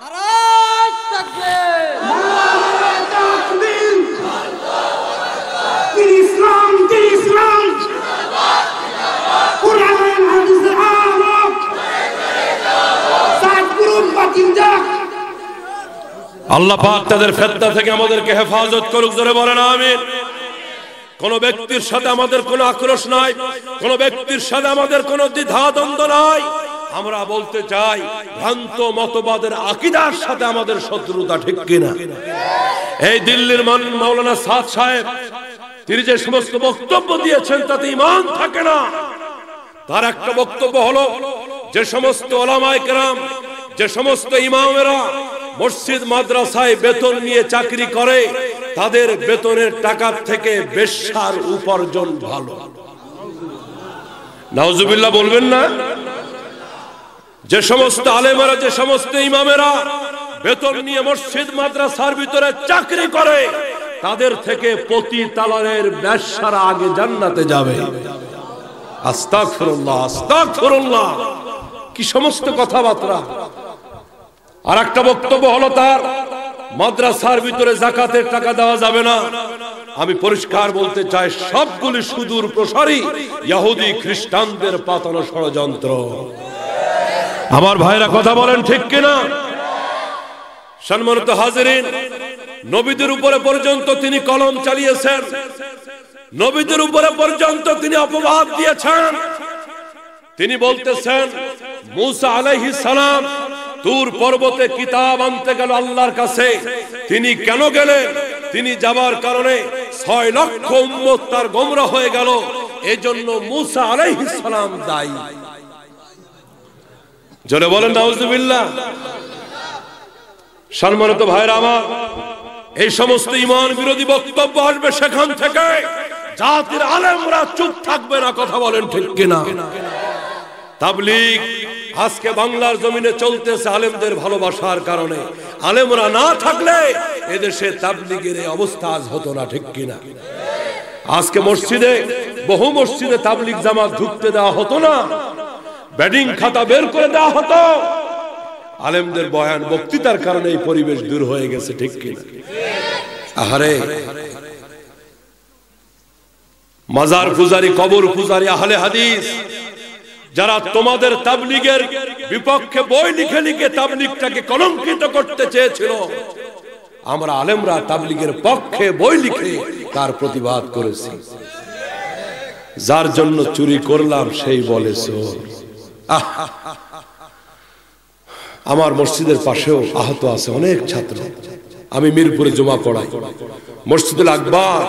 নারায়ে তাকবীর, নারায়ে তাকবীর, ইসলাম ইসলাম, কোরআন হাদিসের আলো, সাতগুরুর বাতিন্দা। আল্লাহ পাক তাদের ফিতনা থেকে আমাদেরকে হেফাজত করুক। জোরে বলেন আমিন। কোন ব্যক্তির সাথে আমাদের কোনো আক্রোশ নাই, কোন ব্যক্তির সাথে আমাদের কোনো দ্বিধা দ্বন্দ্ব নাই। আমরা বলতে চাই, ভ্রান্ত মতবাদের আকীদার সাথে আমাদের শত্রুতা। ঠিক কিনা? এই দিল্লির মাওলানা সাদ সাহেব, তিনি যে সমস্ত বক্তব্য দিয়েছেন তাতে ঈমান থাকে না। তার একটা বক্তব্য হলো, যে সমস্ত উলামায়ে কেরাম, যে সমস্ত ইমামেরা মসজিদ মাদ্রাসায় বেতন নিয়ে চাকরি করে, তাদের বেতনের টাকা থেকে বেশ্যার উপার্জন ভালো। নাউজুবিল্লাহ বলবেন না? যে সমস্ত আলেমেরা, যে সমস্ত ইমামেরা বেতন নিয়ে মসজিদ মাদ্রাসার ভিতরে চাকরি করে, তাদের থেকে পতিতালয়ের বেশ্যারা আগে জান্নাতে যাবে। আস্তাগফিরুল্লাহ, আস্তাগফিরুল্লাহ, কি সমস্ত কথাবার্তা। আর একটা বক্তব্য হলো তার মাদ্রাসার ভিতরে যাকাতের টাকা দেওয়া যাবে না। আমি পরিষ্কার বলতে চাই, সবগুলি সুদূর প্রসারী ইহুদি খ্রিস্টানদের পাতানো ষড়যন্ত্র। আমার ভাইরা কথা বলেন ঠিক কিনা? সম্মানিত হাজিরিন, নবীদের উপরে পর্যন্ত তিনি কলম চালিয়েছেন, নবীদের উপরে পর্যন্ত তিনি অপবাদ দিয়েছেন। তিনি বলতেছেন মুসা আলাইহিস সালাম তুর পর্বতে কিতাব আনতে গেল আল্লাহর কাছে। তিনি কেন গেলেন? তিনি যাবার কারণে 6 লক্ষ উম্মত তার গোমরা হয়ে গেল। এজন্য মুসা আলাইহিস সালাম দায়ী। জোরে বলেন নাউজুবিল্লাহ। সম্মানিত ভাইরা আমার, এই সমস্ত ঈমান বিরোধী বক্তব্য আসবে সেখান থেকে জাতির আলেমরা চুপ থাকবে না। কথা বলেন ঠিক কিনা? তাবলীগ আজকে বাংলার জমিনে চলতেছে আলেমদের ভালোবাসার কারণে। আলেমরা না থাকলে এদেশে তাবলীগের এই অবস্থা আজ হতো না, ঠিক কিনা? আজকে মসজিদে, বহু মসজিদে তাবলীগ জামাত ঢুকতে দেওয়া হতো না, ব্যাটিং খাতা বের করে দেওয়া হতো। আলেমদের বয়ান বক্তৃতার কারণে এই পরিবেশ দূর হয়ে গেছে, ঠিক কিনা? আহারে, মাজার পূজারি, কবর পূজারি, আহলে হাদিস যারা তোমাদের তাবলীগের বিপক্ষে বই লিখে লিখে তাবলীগটাকে কলঙ্কিত করতে চেয়েছিল, আমরা আলেমরা তাবলীগের পক্ষে বই লিখে তার প্রতিবাদ করেছি। যার জন্য চুরি করলাম সেই বলে চোর। আমার মসজিদের পাশেও আহত আছে অনেক ছাত্র। আমি মিরপুরে জমা পড়াই, মসজিদুল আকবার,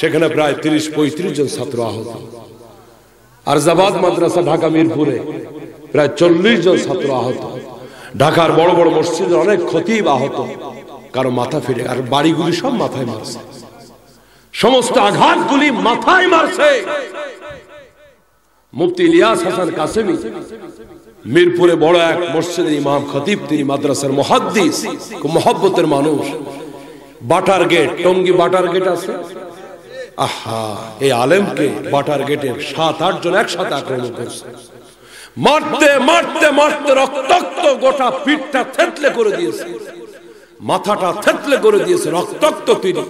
সেখানে প্রায় 30-35 জন ছাত্র আহত। আরজাবাদ মাদ্রাসা ঢাকা মিরপুরে প্রায় 40 জন ছাত্র আহত। ঢাকার বড় বড় মসজিদের অনেক খতিব আহত, কারো মাথা ফেটে, আর বাড়িগুলি সব মাথায় মারছে, সমস্ত আঘাতগুলি মাথায় মারছে। মুফতি ইলিয়াস হাসান কাসেমি মিরপুরে বড় এক মসজিদের ইমাম খতিব, তিনি মাদ্রাসার মুহাদ্দিস, খুব মহব্বতের মানুষ। বাটার গেট, টঙ্গী বাটার গেট আছে, আহা, এই আলেমকে বাটার গেটের 7-8 জন একসাথে আক্রমণ করছে। মারতে মারতে মারতে রক্তাক্ত, গোটা পিঠটা থেতলে করে দিয়েছে, মাথাটা থেতলে করে দিয়েছে, রক্তাক্ত তিনি।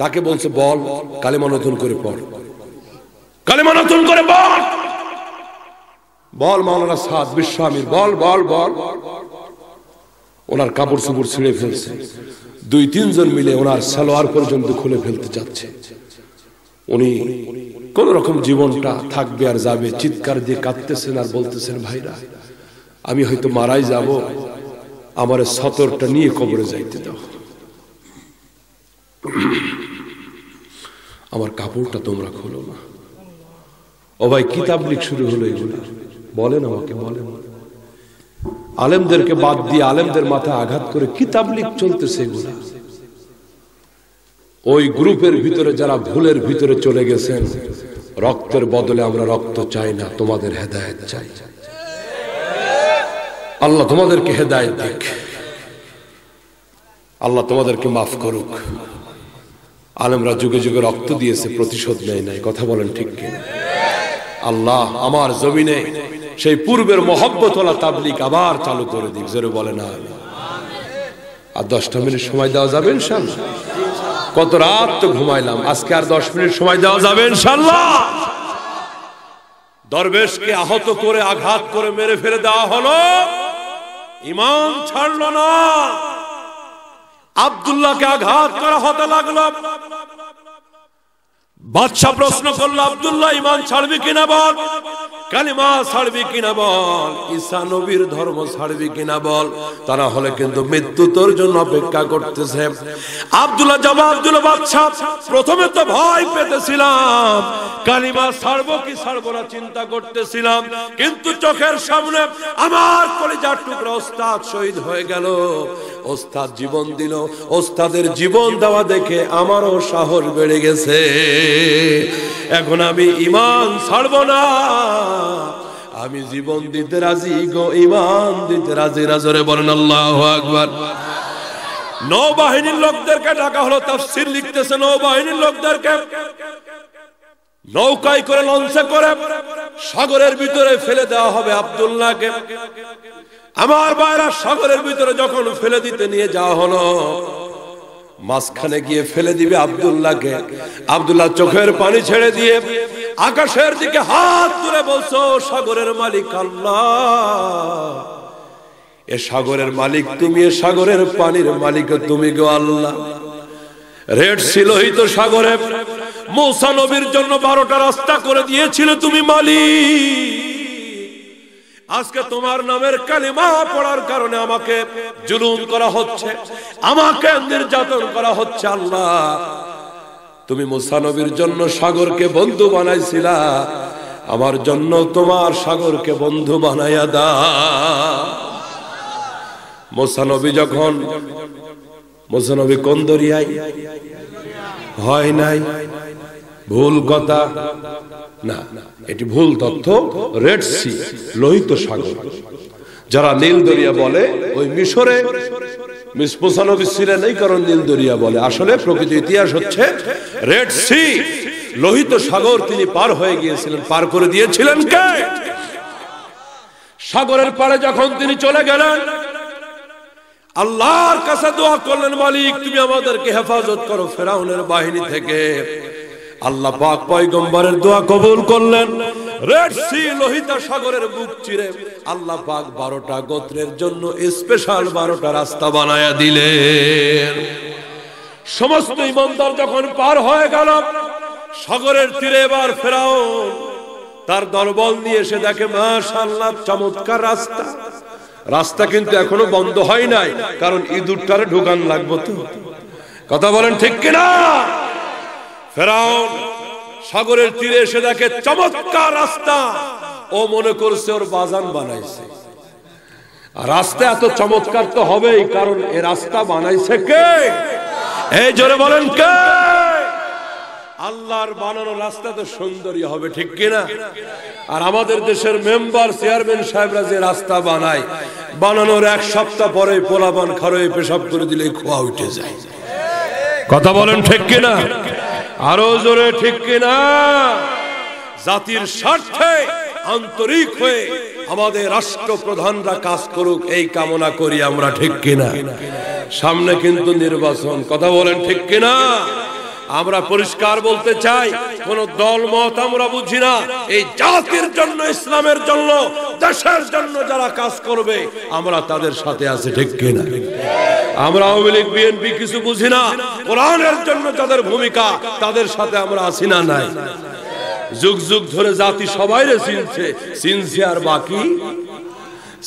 তাকে বলছে বল, কালেমা নতুন করে পড়, কালেমা নতুন করে বল, বল মাওলানা সাদ বিশ্বআমির, বল বল বল। ওনার কাপড় চোপড় ছিঁড়ে ফেলছে, 2-3 জন মিলে ওনার সালোয়ার পর্যন্ত খুলে ফেলতে যাচ্ছে। উনি কোন রকম জীবনটা থাকবে আর যাবে, চিৎকার দিয়ে কাঁদতেছেন আর বলতেছেন, ভাইরা আমি হয়তো মারাই যাব, আমার সতরটা নিয়ে কবরে যাইতে দাও, আমার কাপড়টা তোমরা খোলো না। ও ভাই, কি তাবলীগ শুরু হলো এগুলো? বলেন আমাকে, বলেন। আলেমদেরকে বাদ দিয়ে আলেমদের মাথায় আঘাত করে কি তাবলীগ চলতেছে এগুলো? ওই গ্রুপের ভিতরে যারা ভুলের ভিতরে চলে গেছেন, রক্তের বদলে আমরা রক্ত চাই না, তোমাদের হেদায়েত চাই। আল্লাহ তোমাদেরকে হেদায়েত দিক, আল্লাহ তোমাদেরকে মাফ করুক। আলেমরা যুগে যুগে রক্ত দিয়েছে, প্রতিশোধ নেয় নাই। কথা বলেন ঠিক কিনা? আল্লাহ আমার জমিনে সেই পূর্বের মহব্বতওয়ালা তাবলীগ আবার চালু করে দিক, জোরে বলে না। আর 10টা মিনিট সময় দেওয়া যাবে ইনশাআল্লাহ? কত রাত তো ঘুমাইলাম, আজকে আর 10 মিনিট সময় দেওয়া যাবে ইনশাআল্লাহ? দরবেশকে আহত করে, আঘাত করে মেরে ফেলে দেওয়া হলো, ঈমান ছাড়লো না। আব্দুল্লাহকে আঘাত করা হতে লাগলো। বাদশা প্রশ্ন করলো, আব্দুল্লাহ ঈমান ছাড়বি কিনা বল, কালিমা ছাড়বি কিনা বল, ঈসা নবীর ধর্ম ছাড়বি কিনা বল, তারা হলে কিন্তু মৃত্যু তোর জন্য অপেক্ষা করতেছে। আব্দুল্লাহ জবাব দিল, বাদশা প্রথমে তো ভয় পেতেছিলাম, কালিমা ছাড়বো কি ছাড়বো না চিন্তা করতেছিলাম, কিন্তু চোখের সামনে আমার কলিজার টুকরা ওস্তাদ শহীদ হয়ে গেল, ওস্তাদ জীবন দিল, ওস্তাদের জীবন দেওয়া দেখে আমারও সাহস বেড়ে গেছে। এখন আমি ঈমান ছাড়বো না, আমি জীবন দিতে রাজি গো, ঈমান দিতে রাজি। জোরে বলেন আল্লাহু আকবার। নৌবাহিনীর লোকদেরকে ডাকা হলো, তাফসীর লিখতেছে নৌবাহিনীর লোকদেরকে নৌকায় করে লঞ্চে করে সাগরের ভিতরে ফেলে দেওয়া হবে আব্দুল্লাহকে। আমার ভাইরা, সাগরের ভিতরে যখন ফেলে দিতে নিয়ে যাওয়া হলো, মাঝখানে গিয়ে ফেলে দিবে আব্দুল্লাহকে। আব্দুল্লাহ চোখের পানি ছেড়ে দিয়ে আকাশের দিকে হাত তুলে বলছো, সাগরের মালিক আল্লাহ, এ সাগরের মালিক তুমি, এ সাগরের পানির মালিক তুমি গো আল্লাহ। রেড সি লোহিত সাগরে মূসা নবীর জন্য 12টা রাস্তা করে দিয়েছিলে তুমি মালিক। আজকে তোমার নামের কালিমা পড়ার কারণে আমাকে জুলুম করা হচ্ছে, আমাকে নির্যাতন করা হচ্ছে। আল্লাহ, তুমি মূসা নবীর জন্য সাগরকে বন্ধু বানাইছিলা, আমার জন্য তোমার সাগরকে বন্ধু বানাইয়া দাও। মূসা নবী কোন দরিয়ায়? হয় নাই, ভুল কথা না, এটি ভুল তথ্য। রেড সি লোহিত সাগর, যারা নীল দরিয়া বলে, ওই মিশরে মূসা নবী ছিলেন এই কারণ নীল দরিয়া বলে। আসলে প্রকৃত ইতিহাস হচ্ছে রেড সি লোহিত সাগর তিনি পার হয়ে গিয়েছিলেন। পার করে দিয়েছিলেন কে? সাগরের পাড়ে যখন তিনি চলে গেলেন, আল্লাহর কাছে দোয়া করলেন, মালিক তুমি আমাদেরকে হেফাজত করো ফেরাউনের বাহিনী থেকে। আল্লাহ পাক পয়গম্বরের দোয়া কবুল করলেন। রেড সি লোহিত সাগরের বুক চিরে আল্লাহ পাক 12টা গোত্রের জন্য স্পেশাল 12টা রাস্তা বানায়া দিলেন। সমস্ত ইমানদার যখন পার হয়ে গেল, সাগরের তীরে এবার ফেরাউন তার দলবল নিয়ে এসে দেখে, মাশাআল্লাহ চমৎকার রাস্তা। রাস্তা কিন্তু এখনো বন্ধ হয় নাই, কারণ ইঁদুরটারে ঢুকান লাগবে তো। কথা বলেন ঠিক কিনা? ফেরাউন সাগরের তীরে এসে দেখে চমৎকার রাস্তা, ও মনে করছে ওর বাজান বানাইছে। আর রাস্তা এত চমৎকার তো হবেই, কারণ এই রাস্তা বানাইছে কে? এই জোরে বলেন কে? আল্লাহর বানানো রাস্তা তো সুন্দরই হবে, ঠিক কিনা? আর আমাদের দেশের মেম্বার চেয়ারম্যান সাহেবরা যে রাস্তা বানায়, বানানোর 1 সপ্তাহ পরে পোলাপান খারয়ে পেশাব করে দিলে খোয়া উঠে যায়। কথা বলেন ঠিক কিনা? আরো জোরে ঠিক কিনা? জাতির স্বার্থে আন্তরিক হয়ে আমাদের রাষ্ট্রপ্রধানরা কাজ করুক, এই কামনা করি আমরা, ঠিক কিনা? সামনে কিন্তু নির্বাচন। কথা বলেন ঠিক কিনা? আমরা পরিষ্কার বলতে চাই, কোন দল মত আমরা বুঝি না। এই জাতির জন্য, ইসলামের জন্য, দেশের জন্য যারা কাজ করবে আমরা তাদের সাথে আছি, ঠিক কিনা? আমরা আওয়ামী লীগ বিএনপি কিছু বুঝি না। কোরআনের জন্য যাদের ভূমিকা, তাদের সাথে আমরা আছি না নাই? যুগ যুগ ধরে জাতি সবাইরে চিনছে আর বাকি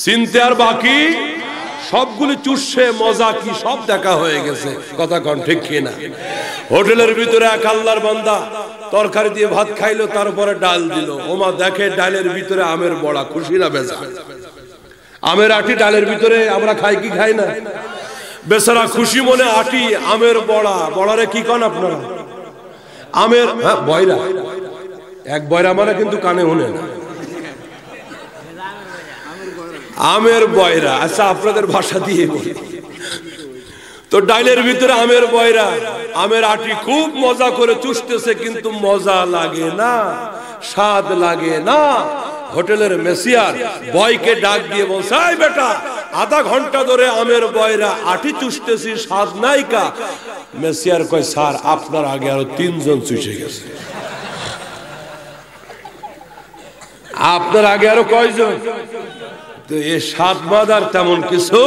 চিনতে আর বাকি সবগুলি চুষে মজা কি সব দেখা হয়ে গেছে। কথা কন ঠিক কিনা? হোটেলের ভিতরে এক আল্লাহর বান্দা তরকারি দিয়ে ভাত খাইলো, তারপরে ডাল দিল। ওমা দেখে ডালের ভিতরে আমের বড়া, খুশি না বেজা? আমের আটি ডালের ভিতরে আমরা খাই কি খাই না? বেচারা খুশি মনে আটি আমের বড়া। বড়ারে কি কন আপনারা? আমের বয়রা। এক বয়রা মানে কিন্তু কানে শুনে না, আমের বয়রা। আচ্ছা আপনাদের ভাষা দিয়ে বলি তো, ডালের ভিতরে আমের বয়রা, আমের আটি খুব মজা করে চুষতেছে, কিন্তু মজা লাগে না, স্বাদ লাগে না। হোটেলের মেসিয়ার বয়কে ডাক দিয়ে বলছে, এই বেটা, আধা ঘন্টা ধরে আমের বয়রা আটি চুষতেছি, স্বাদ নাই কা? মেসিয়ার কয়, স্যার আপনার আগে আরো 3 জন চুষে গেছে। আপনার আগে আরো কয়জন? তো এ স্বাদ বাদার তেমন কিছু।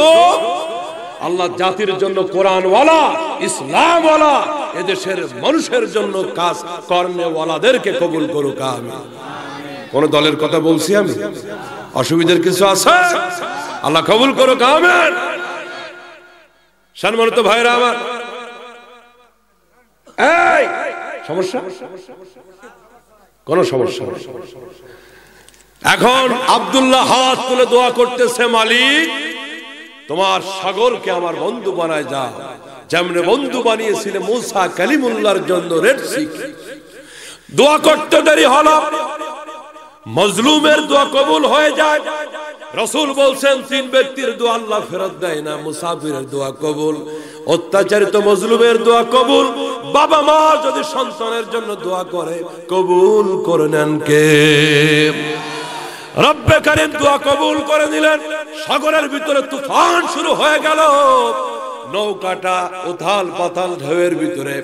আল্লাহ জাতির জন্য কোরআনওয়ালা, ইসলামওয়ালা, এদেশের মানুষের জন্য কাজ কর্মেওয়ালাদেরকে কবুল করুক। আমিন। কোন দলের কথা বলছি আমি? অসুবিধার কিছু আছে? আল্লাহ কবুল করুক। আমিন। সম্মানিত ভাইরা আমার, এই সমস্যা? কোন সমস্যা? এখন আব্দুল্লাহ হাত তুলে দোয়া করতেছে, মালিক তোমার সাগরকে আমার বন্ধু বানায় যা, যেমন বন্ধু বানিয়েছিলে মূসা কালিমুল্লাহর জন্য রেড সি। দোয়া করতে দেরি হলো, মজলুমের দোয়া কবুল হয়ে যায়। রাসূল বলছেন তিন ব্যক্তির দোয়া আল্লাহ ফেরত দেয় না, মুসাফিরের দোয়া কবুল, অত্যাচারিত মজলুমের দোয়া কবুল, বাবা মা যদি সন্তানের জন্য দোয়া করে কবুল করে নেন কে? রব্বে কারীম দোয়া কবুল করে নিলেন। সাগরের ভিতরে তুফান শুরু হয়ে গেল, নৌকাটা উথাল পাতাল ঢেউয়ের ভিতরে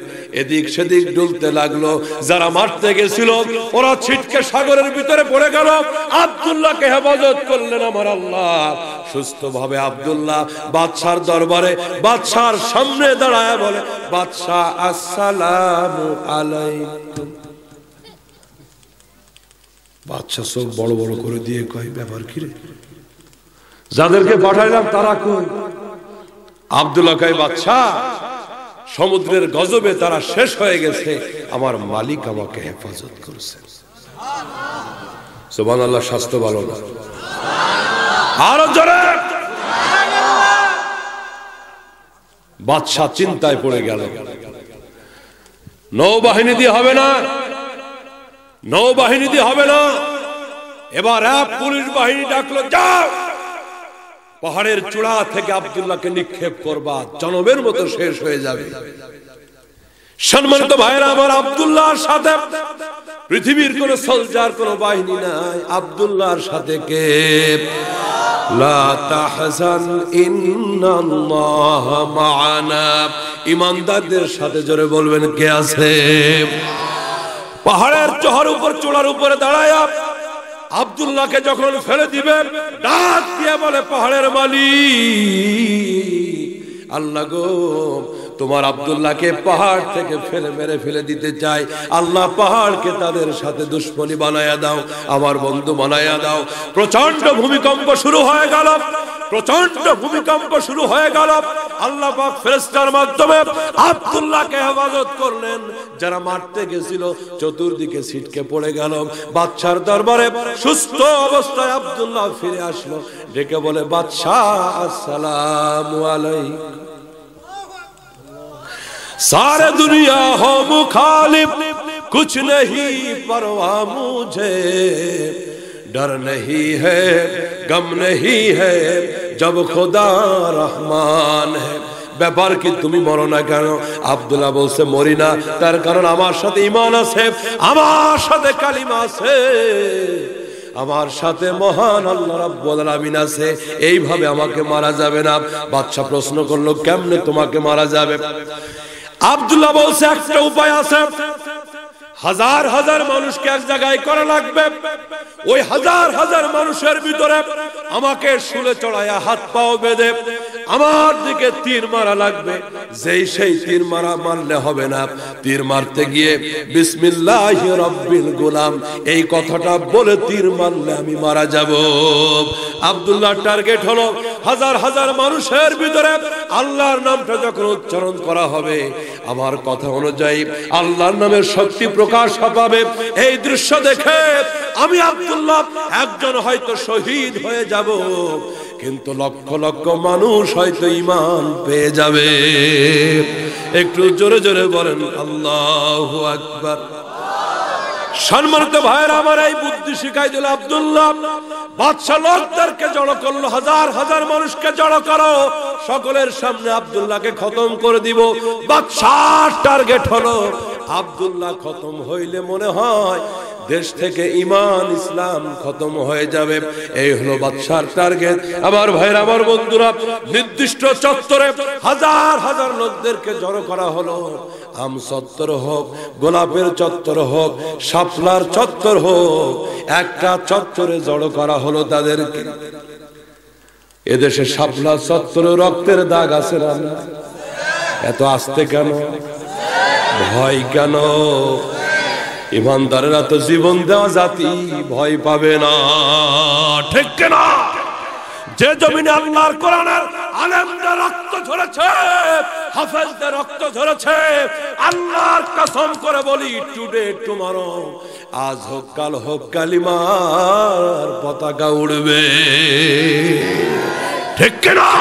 এদিক সেদিক ডুলতে লাগলো। যারা মারতে গেছিল ওরা ছিটকে সাগরের ভিতরে পড়ে গেল। আব্দুল্লাহকে হেফাজত করলেন আমার আল্লাহ। সুস্থভাবে আব্দুল্লাহ বাদশার দরবারে বাদশার সামনে দাঁড়ায় বলে, বাদশা আসসালামু আলাইকুম। বাদশা চোখ বড় বড় করে দিয়ে কয়, ব্যাপার কি রে? যাদেরকে পাঠাইলাম তারা কই? আব্দুল্লাহ কয়, বাদশা সমুদ্রের গজবে তারা শেষ হয়ে গেছে, আমার মালিক আমাকে হেফাজত করেছে। সুবহানাল্লাহ। স্বাস্থ্য ভালো না? আরো জোরে। বাদশা চিন্তায় পড়ে গেল, নৌবাহিনী দিয়ে হবে না, নৌবাহিনী দিয়ে হবে না। এবার এক পুলিশ বাহিনী ডাকলো, যাও পাহাড়ের চূড়া থেকে আব্দুল্লাহকে নিক্ষেপ করবা, জনমের মতো শেষ হয়ে যাবে। সম্মানিত ভাইরা আমার, আব্দুল্লাহর সাথে পৃথিবীর কোন সোলজার, কোন বাহিনী নাই, আব্দুল্লাহর সাথে কে? লা তাহজান ইন্নাল্লাহা মা'ানা। ঈমানদারদের সাথে জোরে বলবেন কে আছে? পাহাড়ের চূড়ার উপরে দাঁড়ায় আব্দুল্লাহকে যখন ফেলে দিবে, ডাক দিয়ে বলে, পাহাড়ের মালিক আল্লাহ গো, তোমার আব্দুল্লাহকে পাহাড় থেকে মেরে ফেলে দিতে চাই। আল্লাহ পাহাড়কে তাদের সাথে দুশ্মনী বানায়া দাও, আমার বন্ধু বানায়া দাও। প্রচন্ড ভূমিকম্প শুরু হয়ে গেল, প্রচন্ড ভূমিকম্প শুরু হয়ে গেল। আল্লাহ পাক ফেরেশতার মাধ্যমে আব্দুল্লাহকে হেফাজত করলেন। যারা মারতে গেছিল চতুর্দিকে ছিটকে পড়ে গেল। বাদশার দরবারে সুস্থ অবস্থায় আব্দুল্লাহ ফিরে আসলো, ডেকে বলে, বাদশাহ আসসালামু আলাইকুম। सारे दुनिया हो मुखालिफ, कुछ नहीं परवाह मुझे, डर नहीं है गम नहीं है, जब खुदा रहमान है। ব্যাপার কি তুমি মরো না কেন? আব্দুল্লাহ বলছে, মরি না, তার কারণ আমার সাথে ঈমান আছে, আমার সাথে কালিমা আছে, আমার সাথে মহান আল্লাহ রাব্বুল আলামিন আছে, এইভাবে আমাকে মারা যাবে না। বাদশা প্রশ্ন করলো, কেমনে তোমাকে মারা যাবে? আব্দুল্লাহ বলছে, একটা উপায় আছে, হাজার হাজার মানুষকে এক জায়গায় করা লাগবে, ওই হাজার হাজার মানুষের ভিতরে আমাকে শুলে চড়াইয়া হাত পাও বেঁধে আমার দিকে তীর মারা লাগবে। যেই সেই তীর মারলে হবে না, তীর মারতে গিয়ে বিসমিল্লাহি রাব্বিল গোলাম এই কথাটা বলে তীর মারলে আমি মারা যাব। আব্দুল্লাহ টার্গেট হলো হাজার হাজার মানুষের ভিতরে আল্লাহর নামটা যখন উচ্চারণ করা হবে, আমার কথা অনুযায়ী আল্লাহর নামের শক্তি প্রকাশ পাবে। এই দৃশ্য দেখে আমি আব্দুল্লাহ একজন হয়তো শহীদ হয়ে যাব, কিন্তু লক্ষ লক্ষ মানুষ হয়তো ঈমান পেয়ে যাবে। একটু জোরে জোরে বলেন আল্লাহু আকবার। সম্মানিত ভাইরা আমার, এই বুদ্ধি শিখাই দিল আব্দুল্লাহ। বাদশা লোকদেরকে জড়ো করলো, হাজার হাজার মানুষকে জড়ো করো, সকলের সামনে আব্দুল্লাহকে খতম করে দিব। বাদশার টার্গেট হলো আব্দুল্লাহ খতম হইলে মনে হয় দেশ থেকে ঈমান ইসলাম খতম হয়ে যাবে। এই হলো বাদশার টার্গেট। আমার ভাইরা, আমার বন্ধুরা, নির্দিষ্ট চত্বরে হাজার হাজার লোকদেরকে জড়ো করা হলো। আম চত্বর হোক, গোলাপের চত্বর হোক, শাপলার চত্বর হোক, একটা চত্বরে জড়ো করা হলো তাদেরকে। এদেশে শাপলা চত্বরে রক্তের দাগ আছে না? এত আস্তে কেন? ভয় কেন? ইমানদারেরা তো জীবন দেওয়া জাতি, ভয় পাবে না, ঠিক না? যে জমিনে আল্লাহর কোরআনের আলেমদের রক্ত ঝরেছে, হাফেজদের রক্ত ঝরেছে, আল্লাহর কসম করে বলি, টুডে টুমরো, আজ হোক কাল হোক, কালিমার পতাকা উড়বে, ঠিক না?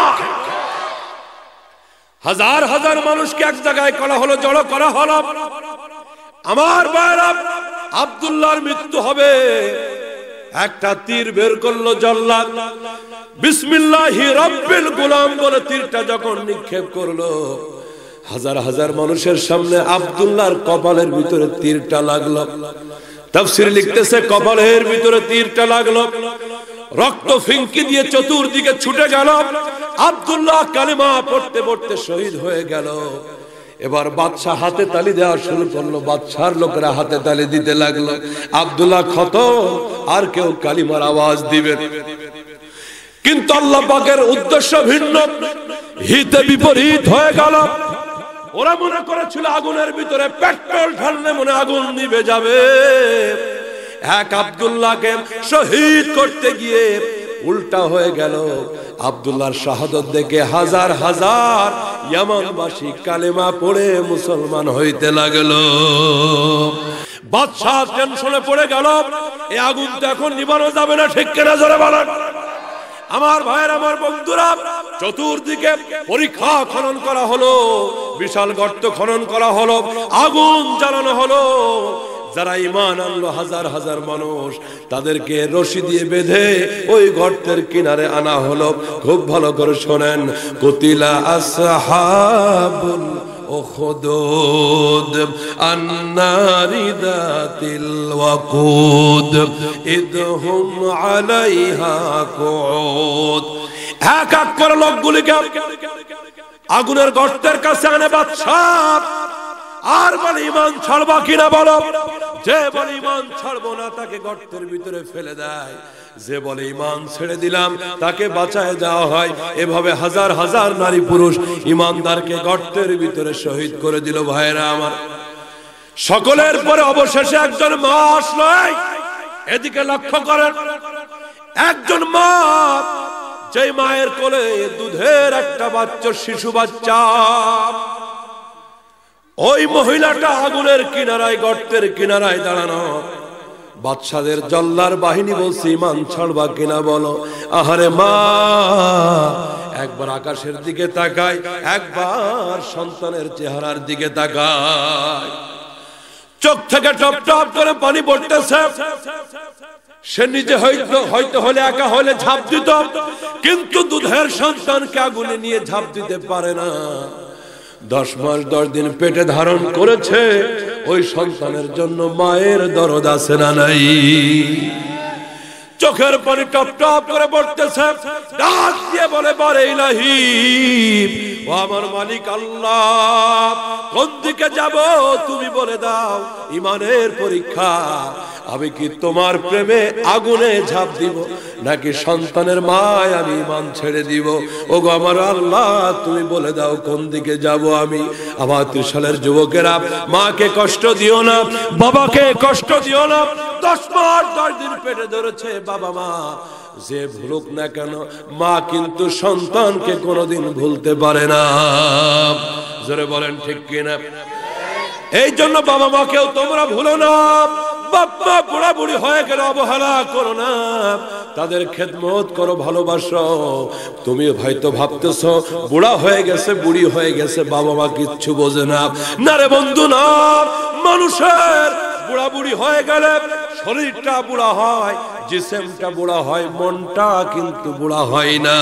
হাজার হাজার মানুষকে এক জায়গায় করা হলো, জড়ো করা হলো। আমার ভাইরা, আব্দুল্লাহর মৃত্যু হবে, একটা তীর বের করলো জল্লাদ, বিসমিল্লাহি রাব্বিল গুলাম বলে তীরটা যখন নিক্ষেপ করলো, হাজার হাজার মানুষের সামনে আব্দুল্লাহর কপালের ভিতরে তীরটা লাগলো। তাফসীর লিখতেছে কপালের ভিতরে তীরটা লাগলো, রক্ত ফিনকি দিয়ে চতুর্দিকে ছুটে গেল। আব্দুল্লাহ কালিমা পড়তে পড়তে শহীদ হয়ে গেল। এবার বাদশা হাতে তালি দেওয়া শুরু করলো, বাদশার লোকেরা হাতে তালি দিতে লাগলো। আব্দুল্লাহ খতম, আর কেউ কালিমার আওয়াজ দিবে। কিন্তু আল্লাহ পাকের উদ্দেশ্য ভিন্ন, হিতে বিপরীত হয়ে গেল। ওরা মনে করেছিল আগুনের ভিতরে পেট্রোল ঢাললে মনে আগুন নিভে যাবে। এক আব্দুল্লাহকে শহীদ করতে গিয়ে উল্টা হয়ে গেল। আব্দুল্লাহর শাহাদত দেখে হাজার হাজার ইয়ামানবাসী কালেমা পড়ে মুসলমান হইতে লাগলো। বাদশা টেনশনে পড়ে গেল, এই আগুন তো এখন নিভানো যাবে না, ঠিক কিনা জোরে বলেন। আমার ভাইয়ের, আমার বন্ধুরা, চতুর্দিকে পরীক্ষা খনন করা হলো, বিশাল গর্ত খনন করা হলো, আগুন জ্বালানো হলো। যারা ঈমান আনলো হাজার হাজার মানুষ, তাদেরকে রশি দিয়ে বেঁধে ওই গর্তের কিনারে আনা হলো। খুব ভালো করে শোনেন, কুতিলা আসহাবুল উখদুদ আন্নারি যাতিল ওয়াকুদ ইদহুম আলাইহা কুউদ। এক এক করে লোকগুলিকে আগুনের গর্তের কাছে আনে বাদশা, আর বলে ঈমান ছাড়বা কিনা বলো। যে বলে ঈমান ছাড়বো না তাকে গর্তের ভিতরে ফেলে দেয়, যে বলে ঈমান ছেড়ে দিলাম তাকে বাঁচায় দেওয়া হয়। এভাবে হাজার হাজার নারী পুরুষ ঈমানদারকে গর্তের ভিতরে শহীদ করে দিল। ভাইরা আমার, সকলের পরে অবশেষে একজন মা আসলো। এদিকে লক্ষ্য করেন, একজন মা, যে মায়ের কোলে দুধের একটা বাচ্চা, শিশু বাচ্চা, ওই মহিলাটা আগুনের কিনারায়, গর্তের কিনারায় দাঁড়ানো। বাদশাদের জল্লার বাহিনী বলছে ঈমান ছাড়বা কিনা বলো। আহারে মা একবার আকাশের দিকে তাকায়, একবার সন্তানের চেহারার দিকে তাকায়, চোখ থেকে টপ টপ করে পানি পড়তেছে। সে নিজে হয়তো হলে একা হলে ঝাঁপ দিত, কিন্তু দুধের সন্তানকে আগুনে নিয়ে ঝাঁপ দিতে পারে না। 10 মাস 10 দিন পেটে ধারণ করেছে, ওই সন্তানের জন্য মায়ের দরদ আছে না নাই? চোখের পানি টপ টপ করে পড়তেছে, ডাক দিয়ে বলে, বারে ইলাহি, ও আমার মালিক আল্লাহ, কোন দিকে যাব তুমি বলে দাও। ঈমানের পরীক্ষা, আমি কি তোমার প্রেমে আগুনে ঝাঁপ দিব, নাকি সন্তানের মায় আমি ঈমান ছেড়ে দিব? ওগো আমার আল্লাহ, তুমি বলে দাও কোন দিকে যাব আমি। আমার 30 সালের যুবকেরা, মাকে কষ্ট দিও না, বাবাকে কষ্ট দিও না। 10 মাস 10 দিন পেটে ধরেছে বাবা মা, যে ভুলুক না কেন, মা কিন্তু সন্তানকে কোনোদিন ভুলতে পারে না। জোরে বলেন ঠিক কিনা? এই জন্য বাবা মাকেও তোমরা ভুলো না। বাবা বুড়া বুড়ি হয়ে গেলে অবহেলা করো না, তাদের খেদমত করো, ভালোবাসো। তুমি হয়তো ভাবতেছো বুড়া হয়ে গেছে, বুড়ি হয়ে গেছে, বাবা মা কিচ্ছু বোঝে না। না রে বন্ধু, না। মানুষের বুড়া বুড়ি হয়ে গেলে শরীরটা বুড়া হয়, জিসেমটা বুড়া হয়, মনটা কিন্তু বুড়া হয় না।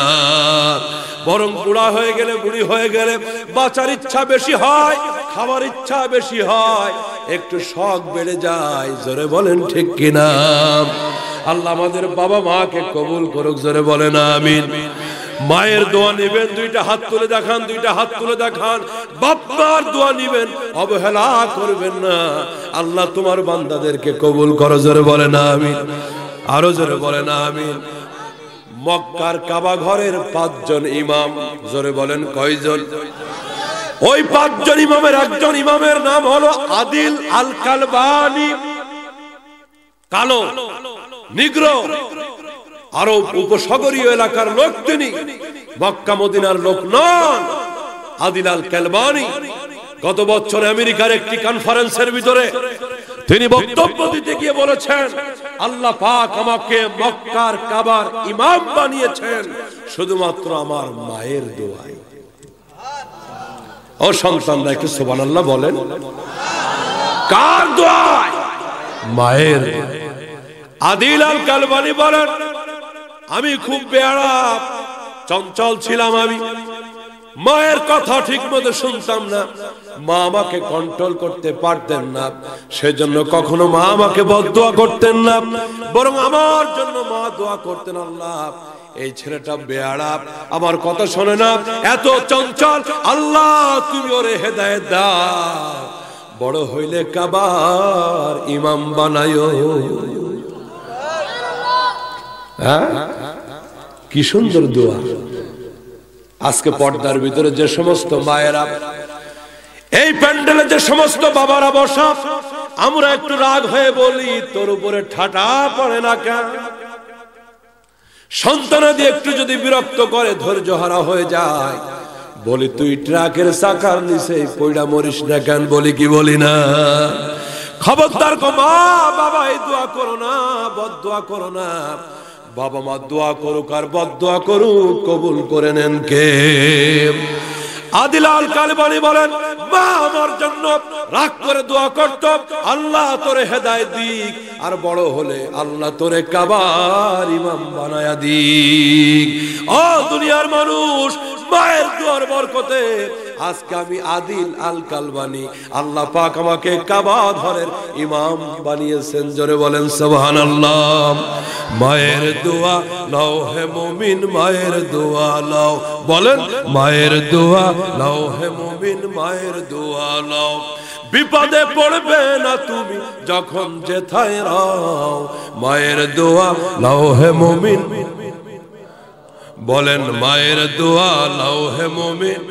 বরং বুড়া হয়ে গেলে, বুড়ি হয়ে গেলে বাঁচার ইচ্ছা বেশি হয়, খাবার ইচ্ছা বেশি হয়, একটু শখ বেড়ে যায়। জোরে বলেন ঠিক কিনা? আল্লাহ আমাদের বাবা মাকে কবুল করুক। জোরে বলেন আমিন। মায়ের দোয়া নিবেন, দুইটা হাত তুলে দেখান, দুইটা হাত তুলে দেখান। বাবার দোয়া নিবেন, অবহেলা করবেন না। আল্লাহ তোমার বান্দাদেরকে কবুল করো। জোরে বলেন আমিন। আরো জোরে বলেন আমিন। মক্কার কাবা ঘরের 5 জন ইমাম। জোরে বলেন কয়জন? ওই 5 জন ইমামের একজন ইমামের নাম হলো আদিল আল কালবানি। কালো, নিগ্রো, আরব উপসাগরীয় এলাকার লোক তিনি, মক্কা মদিনার লোক নন। আদিল আল কালবানি গত বছর আমেরিকার একটি কনফারেন্সের ভিতরে তিনি বক্তব্য দিতে গিয়ে বলেছেন, আল্লাহ পাক আমাকে মক্কার কাবার ইমাম বানিয়েছেন শুধুমাত্র আমার মায়ের দোয়ায়। ও সন্তানরা একটু সুবহানাল্লাহ বলেন। কার দোয়ায়? মায়ের। আদিল আল কালবানি বলেন, আমি খুব বেয়ারা চঞ্চল ছিলাম, আমি মায়ের কথা ঠিক মতো শুনতাম না, মা আমাকে কন্ট্রোল করতে পারতেন না, সেজন্য কখনো মা আমাকে বদদোয়া করতেন না, বরং আমার জন্য মা দোয়া করতেন, আল্লাহ এই ছেলেটা বেয়ারা, আমার কথা শোনে না, এত চঞ্চল, আল্লাহ তুমি ওরে হেদায়েত দাও, বড় হইলে কাবার ইমাম বানায়ো। হ্যাঁ, কি সুন্দর দোয়া। আজকে পর্দার ভিতরে যে সমস্ত মায়েরা, এই প্যান্ডেলে যে সমস্ত বাবারা বসা, আমরা একটু রাগ হয়ে বলি, তোর উপরে ঠাটা পড়ে না কেন? সন্তানাদি একটু যদি বিরক্ত করে ধৈর্য হারা হয়ে যায়, বলি তুই ট্রাকের চাকার নিচে পয়ডা মরিস না কেন? বলি কি বলি না? খবরদার গো মা বাবা, এই দোয়া করো না, বদদোয়া করো না। বাবা মা দোয়া করুক আর বদদোয়া করুক, কবুল করে নেন কে? আদিল আল কালবানি বলেন, মা আমার জন্য রাগ করে দোয়া করত, আল্লাহ তোরে হেদায়েত দিক, আর বড় হলে আল্লাহ তোরে কাবার ইমাম বানায়া দিক। ও দুনিয়ার মানুষ, মায়ের দোয়ার বরকতে আজকে আমি আদিল আল কালবানি, আল্লাহ পাক আমাকে কাবা ঘরের ইমাম বানিয়েছেন। জোরে বলেন সুবহানাল্লাহ। মায়ের দোয়া নাও হে মুমিন, মায়ের দোয়া নাও, বলেন মায়ের দোয়া নাও হে মুমিন, মায়ের দোয়া নাও, বিপদে পড়বে না তুমি যখন যেথায় রাও, মায়ের দোয়া নাও হে মুমিন, বলেন মায়ের দোয়া নাও হে মুমিন।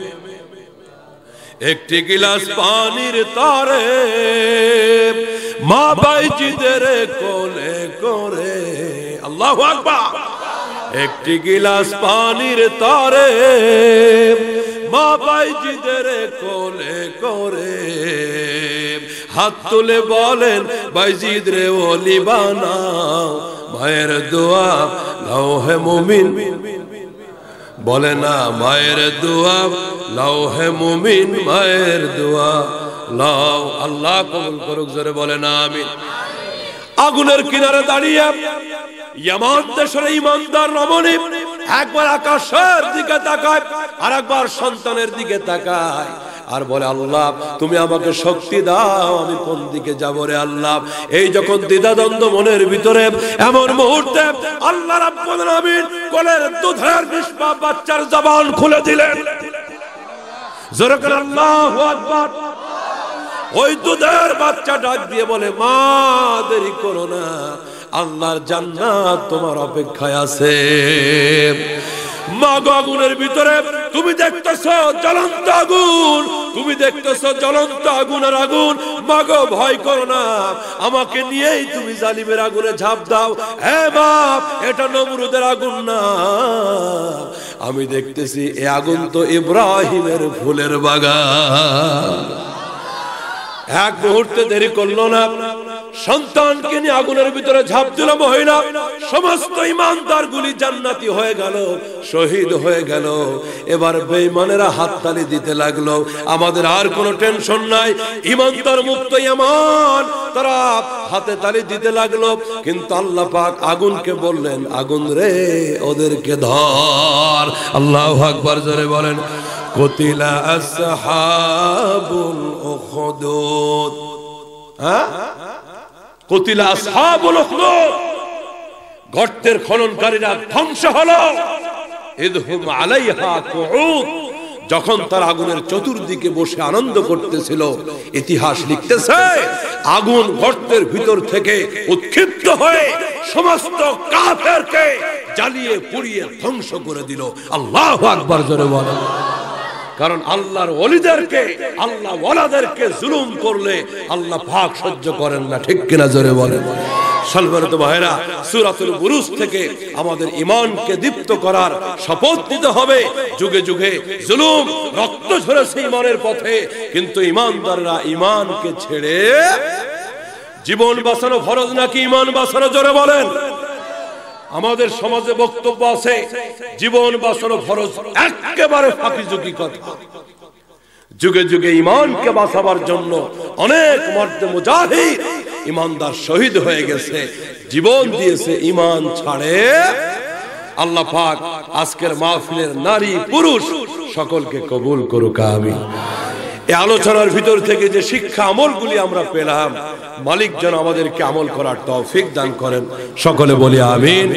একটি গিলাস পানির তারে মা বাইজিদের কোলে করে, আল্লাহু আকবার। একটি গিলাস পানির তারে মা বাইজিদের কোলে করে, হাত তুলে বলেন বাইজিদ রে ওলি বানাও, মায়ের দোয়া নাও হে মুমিন, বলে না মায়ের দোয়া লাও হে মুমিন, মায়ের দোয়া লাও। আল্লাহ কবুল করুক, জোরে বলে না আমিন। আগুনের কিনারে দাঁড়িয়ে ইয়ামান দেশের ইমানদার রমণী একবার আকাশের দিকে তাকায়, আর একবার সন্তানের দিকে তাকায়, আর বলে আল্লাহ তুমি আমাকে শক্তি দাও, আমি কোন দিকে যাব রে আল্লাহ। এই যখন দ্বিধাদ্বন্দ্ব মনের ভিতরে, এমন মুহূর্তে আল্লাহ রাব্বুল আলামিন কোলের দুধের নিষ্পাপ বাচ্চার জবান খুলে দিলেন। জোরে করে আল্লাহু আকবার। ওই দুধের বাচ্চা ডাক দিয়ে বলে, মা দেরি করো না, আল্লাহর জান্নাত তোমার অপেক্ষায় আছে। মা গো, আগুনের ভিতরে তুমি দেখতেছো জ্বলন্ত আগুন, তুমি দেখতেছো জ্বলন্ত আগুনের আগুন, মা গো ভয় করো না, আমাকে নিয়েই তুমি জালিমের আগুনে ঝাঁপ দাও। হ্যাঁ বাপ, এটা নমরুদের আগুন না, আমি দেখতেছি এই আগুন তো ইব্রাহিমের ফুলের বাগান। এক মুহূর্তে দেরি করলো না, সন্তানকে নিয়ে আগুনের ভিতরে ঝাঁপ দিল মহিলা। সমস্ত ইমানদার গুলি জান্নাতি হয়ে গেল, শহীদ হয়ে গেল। এবার বেঈমানেরা হাততালি দিতে লাগলো, আমাদের আর কোনো টেনশন নাই, ইমানদার মুক্ত ইমান, তারা হাতে তালি দিতে লাগলো। কিন্তু আল্লাহ পাক আগুনকে বললেন, আগুন রে ওদেরকে ধর। আল্লাহু আকবার, জোরে বলেন। কুতিলা আসহাবুল উখদুদ, হ্যাঁ কুতিলা আসহাবুল উখদুদ, গর্তের খননকারীরা ধ্বংস হলো। ইদহুম আলাইহা কুউদ, যখন তার আগুনের চতুর্দিকে বসে আনন্দ করতেছিল, ইতিহাস লিখতেছে আগুন গর্তের ভিতর থেকে উৎক্ষিপ্ত হয়ে সমস্ত কাফেরকে জ্বালিয়ে পুড়িয়ে ধ্বংস করে দিল। আল্লাহু আকবার, জোরে বলেন। কারণ আল্লাহর ওলিদেরকে, আল্লাহ ওয়ালাদেরকে জুলুম করলে আল্লাহ পাক সহ্য করেন না, ঠিক কিনা? জোরে বলেন। সম্মানিত ভাইরা, সূরাতুল বুরুজ থেকে আমাদের ঈমানকে দীপ্ত করার শপথ নিতে হবে। যুগে যুগে জুলুম, রক্ত ঝরেছে ঈমানের পথে, কিন্তু ঈমানদাররা ঈমানকে ছেড়ে জীবন বাঁচানো ফরজ নাকি ঈমান বাঁচানো? জোরে বলেন। আমাদের সমাজে বক্তব্য আছে জীবন বাঁচানো ফরজ, একেবারে ফাঁকিঝুঁকি কথা। যুগে যুগে ঈমানকে বাঁচাবার জন্য অনেক মর্দে মুজাহিদ ইমানদার শহীদ হয়ে গেছে, জীবন দিয়েছে ইমান ছাড়ে। আল্লাহ পাক আজকের মাহফিলের নারী পুরুষ সকলকে কবুল করুক, আমিন। এই আলোচনার ভিতর থেকে যে শিক্ষা আমলগুলি আমরা পেলাম, মালিক যেন আমাদেরকে আমল করার তৌফিক দান করেন, সকলে বলি আমিন।